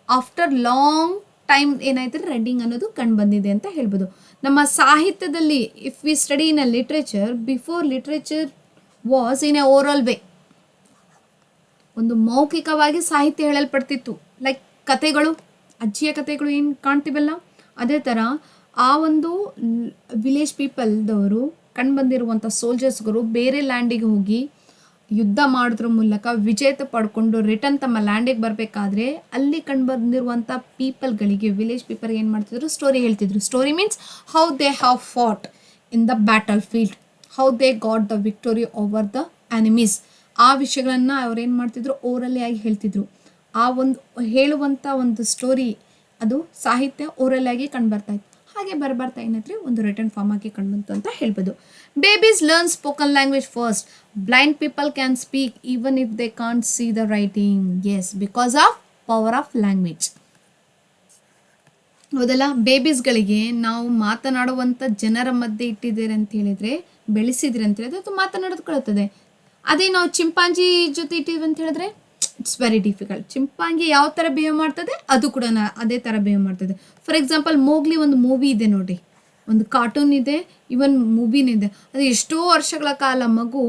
ಆಫ್ಟರ್ ಲಾಂಗ್ ಟೈಮ್ ಏನಾಯ್ತು, ರೈಟಿಂಗ್ ಅನ್ನೋದು ಕಂಡು ಬಂದಿದೆ ಅಂತ ಹೇಳ್ಬೋದು. ನಮ್ಮ ಸಾಹಿತ್ಯದಲ್ಲಿ if we study in a literature, before literature was in a oral way. ಒಂದು ಮೌಖಿಕವಾಗಿ ಸಾಹಿತ್ಯ ಹೇಳಲ್ಪಡ್ತಿತ್ತು. ಲೈಕ್ ಕತೆಗಳು, ಅಜ್ಜಿಯ ಕತೆಗಳು ಏನು ಕಾಣ್ತೀವಲ್ಲ, ಅದೇ ಥರ ಆ ಒಂದು ವಿಲೇಜ್ ಪೀಪಲ್ದವರು ಕಂಡು ಬಂದಿರುವಂಥ ಸೋಲ್ಜರ್ಸ್ಗಳು ಬೇರೆ ಲ್ಯಾಂಡಿಗೆ ಹೋಗಿ ಯುದ್ಧ ಮಾಡೋದ್ರ ಮೂಲಕ ವಿಜೇತ ಪಡ್ಕೊಂಡು ರಿಟರ್ನ್ ತಮ್ಮ ಲ್ಯಾಂಡಿಗೆ ಬರಬೇಕಾದ್ರೆ ಅಲ್ಲಿ ಕಂಡು ಬಂದಿರುವಂಥ ಪೀಪಲ್ಗಳಿಗೆ, ವಿಲೇಜ್ ಪೀಪಲ್ಗೆ ಏನು ಮಾಡ್ತಿದ್ರು, ಸ್ಟೋರಿ ಹೇಳ್ತಿದ್ರು. Story means how they have fought in the battle field, how they got the victory over the enemies. ಆ ವಿಷಯಗಳನ್ನು ಅವ್ರು ಏನು ಮಾಡ್ತಿದ್ರು, ಓರಲಿ ಆಗಿ ಹೇಳ್ತಿದ್ರು. ಆ ಒಂದು ಹೇಳುವಂಥ ಒಂದು ಸ್ಟೋರಿ, ಅದು ಸಾಹಿತ್ಯ ಓರಲ್ ಆಗಿ ಕಂಡು ಬರ್ತಾ ಇತ್ತು. ಹಾಗೆ ಬರ್ತಾ ಏನಂದ್ರೆ ಒಂದು ರಿಟರ್ನ್ ಫಾರ್ಮ್ ಆಗಿ ಕಂಡುಬಂತು ಅಂತ ಹೇಳ್ಬೋದು. Babies learn spoken language first. Blind people can speak even if they can't see the writing. Yes, because of power of language. ಹೌದಲ್ಲ, ಬೇಬೀಸ್ಗಳಿಗೆ ನಾವು ಮಾತನಾಡುವಂಥ ಜನರ ಮಧ್ಯೆ ಇಟ್ಟಿದ್ದೀರಿ ಅಂತ ಹೇಳಿದರೆ, ಬೆಳೆಸಿದ್ರಿ ಅಂತ ಹೇಳಿದ್ರೆ ಅದು ಮಾತನಾಡೋದು ಕಳುತ್ತದೆ. ಅದೇ ನಾವು ಚಿಂಪಾಂಜಿ ಜೊತೆ ಇಟ್ಟಿವಿ ಅಂತ ಹೇಳಿದ್ರೆ ಇಟ್ಸ್ ವೆರಿ ಡಿಫಿಕಲ್ಟ್. ಚಿಂಪಾಂಜಿ ಯಾವ ಥರ ಬಿಹೇವ್ ಮಾಡ್ತದೆ ಅದು ಕೂಡ ಅದೇ ಥರ ಬಿಹೇವ್ ಮಾಡ್ತದೆ. ಫಾರ್ ಎಕ್ಸಾಂಪಲ್ ಮೋಗ್ಲಿ ಒಂದು ಮೂವಿ ಇದೆ ನೋಡಿ, ಒಂದು ಕಾರ್ಟೂನ್ ಇದೆ, ಇವನ್ ಮೂವಿನೂ ಇದೆ. ಅದು ಎಷ್ಟೋ ವರ್ಷಗಳ ಕಾಲ ಮಗು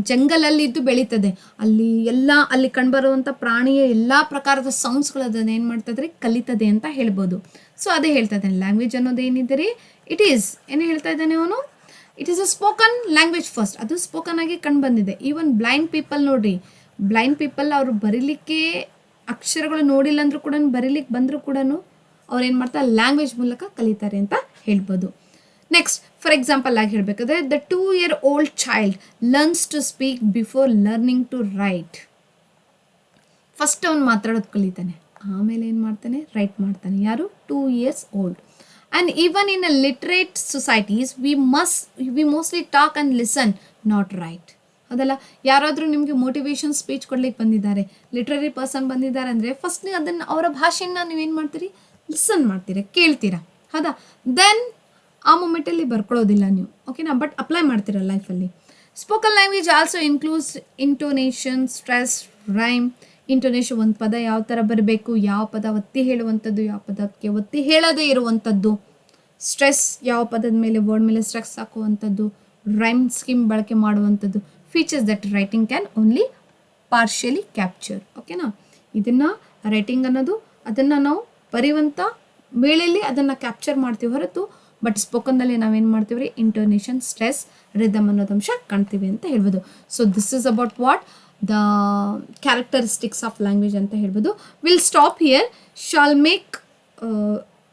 ಜಂಗಲಲ್ಲಿ ಇದ್ದು ಬೆಳೀತದೆ. ಅಲ್ಲಿ ಕಂಡುಬರುವಂಥ ಪ್ರಾಣಿಯ ಎಲ್ಲ ಪ್ರಕಾರದ ಸೌಂಡ್ಸ್ಗಳು ಅದನ್ನು ಏನು ಮಾಡ್ತದೆ ರೀ, ಕಲಿತದೆ ಅಂತ ಹೇಳ್ಬೋದು. ಸೊ ಅದೇ ಹೇಳ್ತಾ ಇದ್ದಾನೆ, ಲ್ಯಾಂಗ್ವೇಜ್ ಅನ್ನೋದು ಏನಿದೆ ರೀ, ಇಟ್ ಈಸ್ ಏನು ಹೇಳ್ತಾ ಇದ್ದಾನೆ ಅವನು, it is a spoken language first. ಅದು ಸ್ಪೋಕನ್ ಆಗಿ ಕಂಡು ಬಂದಿದೆ. ಈವನ್ ಬ್ಲೈಂಡ್ ಪೀಪಲ್ ನೋಡ್ರಿ, ಬ್ಲೈಂಡ್ ಪೀಪಲ್ ಅವರು ಬರೀಲಿಕ್ಕೆ ಅಕ್ಷರಗಳು ನೋಡಿಲ್ಲ ಅಂದರೂ ಕೂಡ, ಬರೀಲಿಕ್ಕೆ ಬಂದರೂ ಕೂಡ ಅವ್ರು ಏನು ಮಾಡ್ತಾರೆ, ಲ್ಯಾಂಗ್ವೇಜ್ ಮೂಲಕ ಕಲಿತಾರೆ ಅಂತ ಹೇಳ್ಬೋದು. ನೆಕ್ಸ್ಟ್ ಫಾರ್ ಎಕ್ಸಾಂಪಲ್ ಆಗಿ ಹೇಳಬೇಕಾದ್ರೆ, the 2-year-old child learns to speak before learning to write. First ಅವ್ನು ಮಾತಾಡೋದು ಕಲಿತಾನೆ, ಆಮೇಲೆ ಏನು ಮಾಡ್ತಾನೆ, ರೈಟ್ ಮಾಡ್ತಾನೆ. ಯಾರು, 2 years old. And even in a literate societies, we mostly talk and listen, not write. ಅದಲ್ಲ, ಯಾರಾದರೂ ನಿಮಗೆ ಮೋಟಿವೇಶನ್ ಸ್ಪೀಚ್ ಕೊಡ್ಲಿಕ್ಕೆ ಬಂದಿದ್ದಾರೆ, ಲಿಟ್ರರಿ ಪರ್ಸನ್ ಬಂದಿದ್ದಾರೆ ಅಂದರೆ ಫಸ್ಟ್ ನೀವು ಅದನ್ನು ಅವರ ಭಾಷೆನ ನೀವೇನು ಮಾಡ್ತೀರಿ, ಲಿಸನ್ ಮಾಡ್ತೀರಾ, ಕೇಳ್ತೀರಾ, ಹೌದಾ. ದೆನ್ ಆ ಮೂಮೆಂಟಲ್ಲಿ ಬರ್ಕೊಳ್ಳೋದಿಲ್ಲ ನೀವು, ಓಕೆನಾ, ಬಟ್ ಅಪ್ಲೈ ಮಾಡ್ತೀರ ಲೈಫಲ್ಲಿ. Spoken language also includes intonation, stress, rhyme. Intonation, ಒಂದು ಪದ ಯಾವ ಥರ ಬರಬೇಕು, ಯಾವ ಪದ ಒತ್ತಿ ಹೇಳುವಂಥದ್ದು, ಯಾವ ಪದಕ್ಕೆ ಒತ್ತಿ ಹೇಳದೇ ಇರುವಂಥದ್ದು. ಸ್ಟ್ರೆಸ್, ಯಾವ ಪದದ ಮೇಲೆ, ವರ್ಡ್ ಮೇಲೆ ಸ್ಟ್ರೆಸ್ ಹಾಕುವಂಥದ್ದು. ರೈಮ್ ಸ್ಕೀಮ್ ಬಳಕೆ ಮಾಡುವಂಥದ್ದು. Features that writing can only partially capture, ಓಕೆನಾ. ಇದನ್ನು ರೈಟಿಂಗ್ ಅನ್ನೋದು ಅದನ್ನು ನಾವು ಬರೆಯುವಂಥ ವೇಳೆಯಲ್ಲಿ ಅದನ್ನು ಕ್ಯಾಪ್ಚರ್ ಮಾಡ್ತೀವಿ ಹೊರತು, ಬಟ್ ಸ್ಪೋಕನ್ನಲ್ಲಿ ನಾವೇನು ಮಾಡ್ತೀವಿ ರೀ, ಇಂಟೋನೇಷನ್, ಸ್ಟ್ರೆಸ್, ರಿದಮ್ ಅನ್ನೋದು ಅಂಶ ಕಾಣ್ತೀವಿ ಅಂತ ಹೇಳ್ಬೋದು. So this is about what the characteristics of language ಅಂತ ಹೇಳ್ಬೋದು. Will stop here, shall make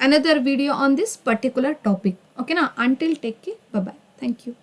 another video on this particular topic, okay na. Until take care, bye bye, thank you.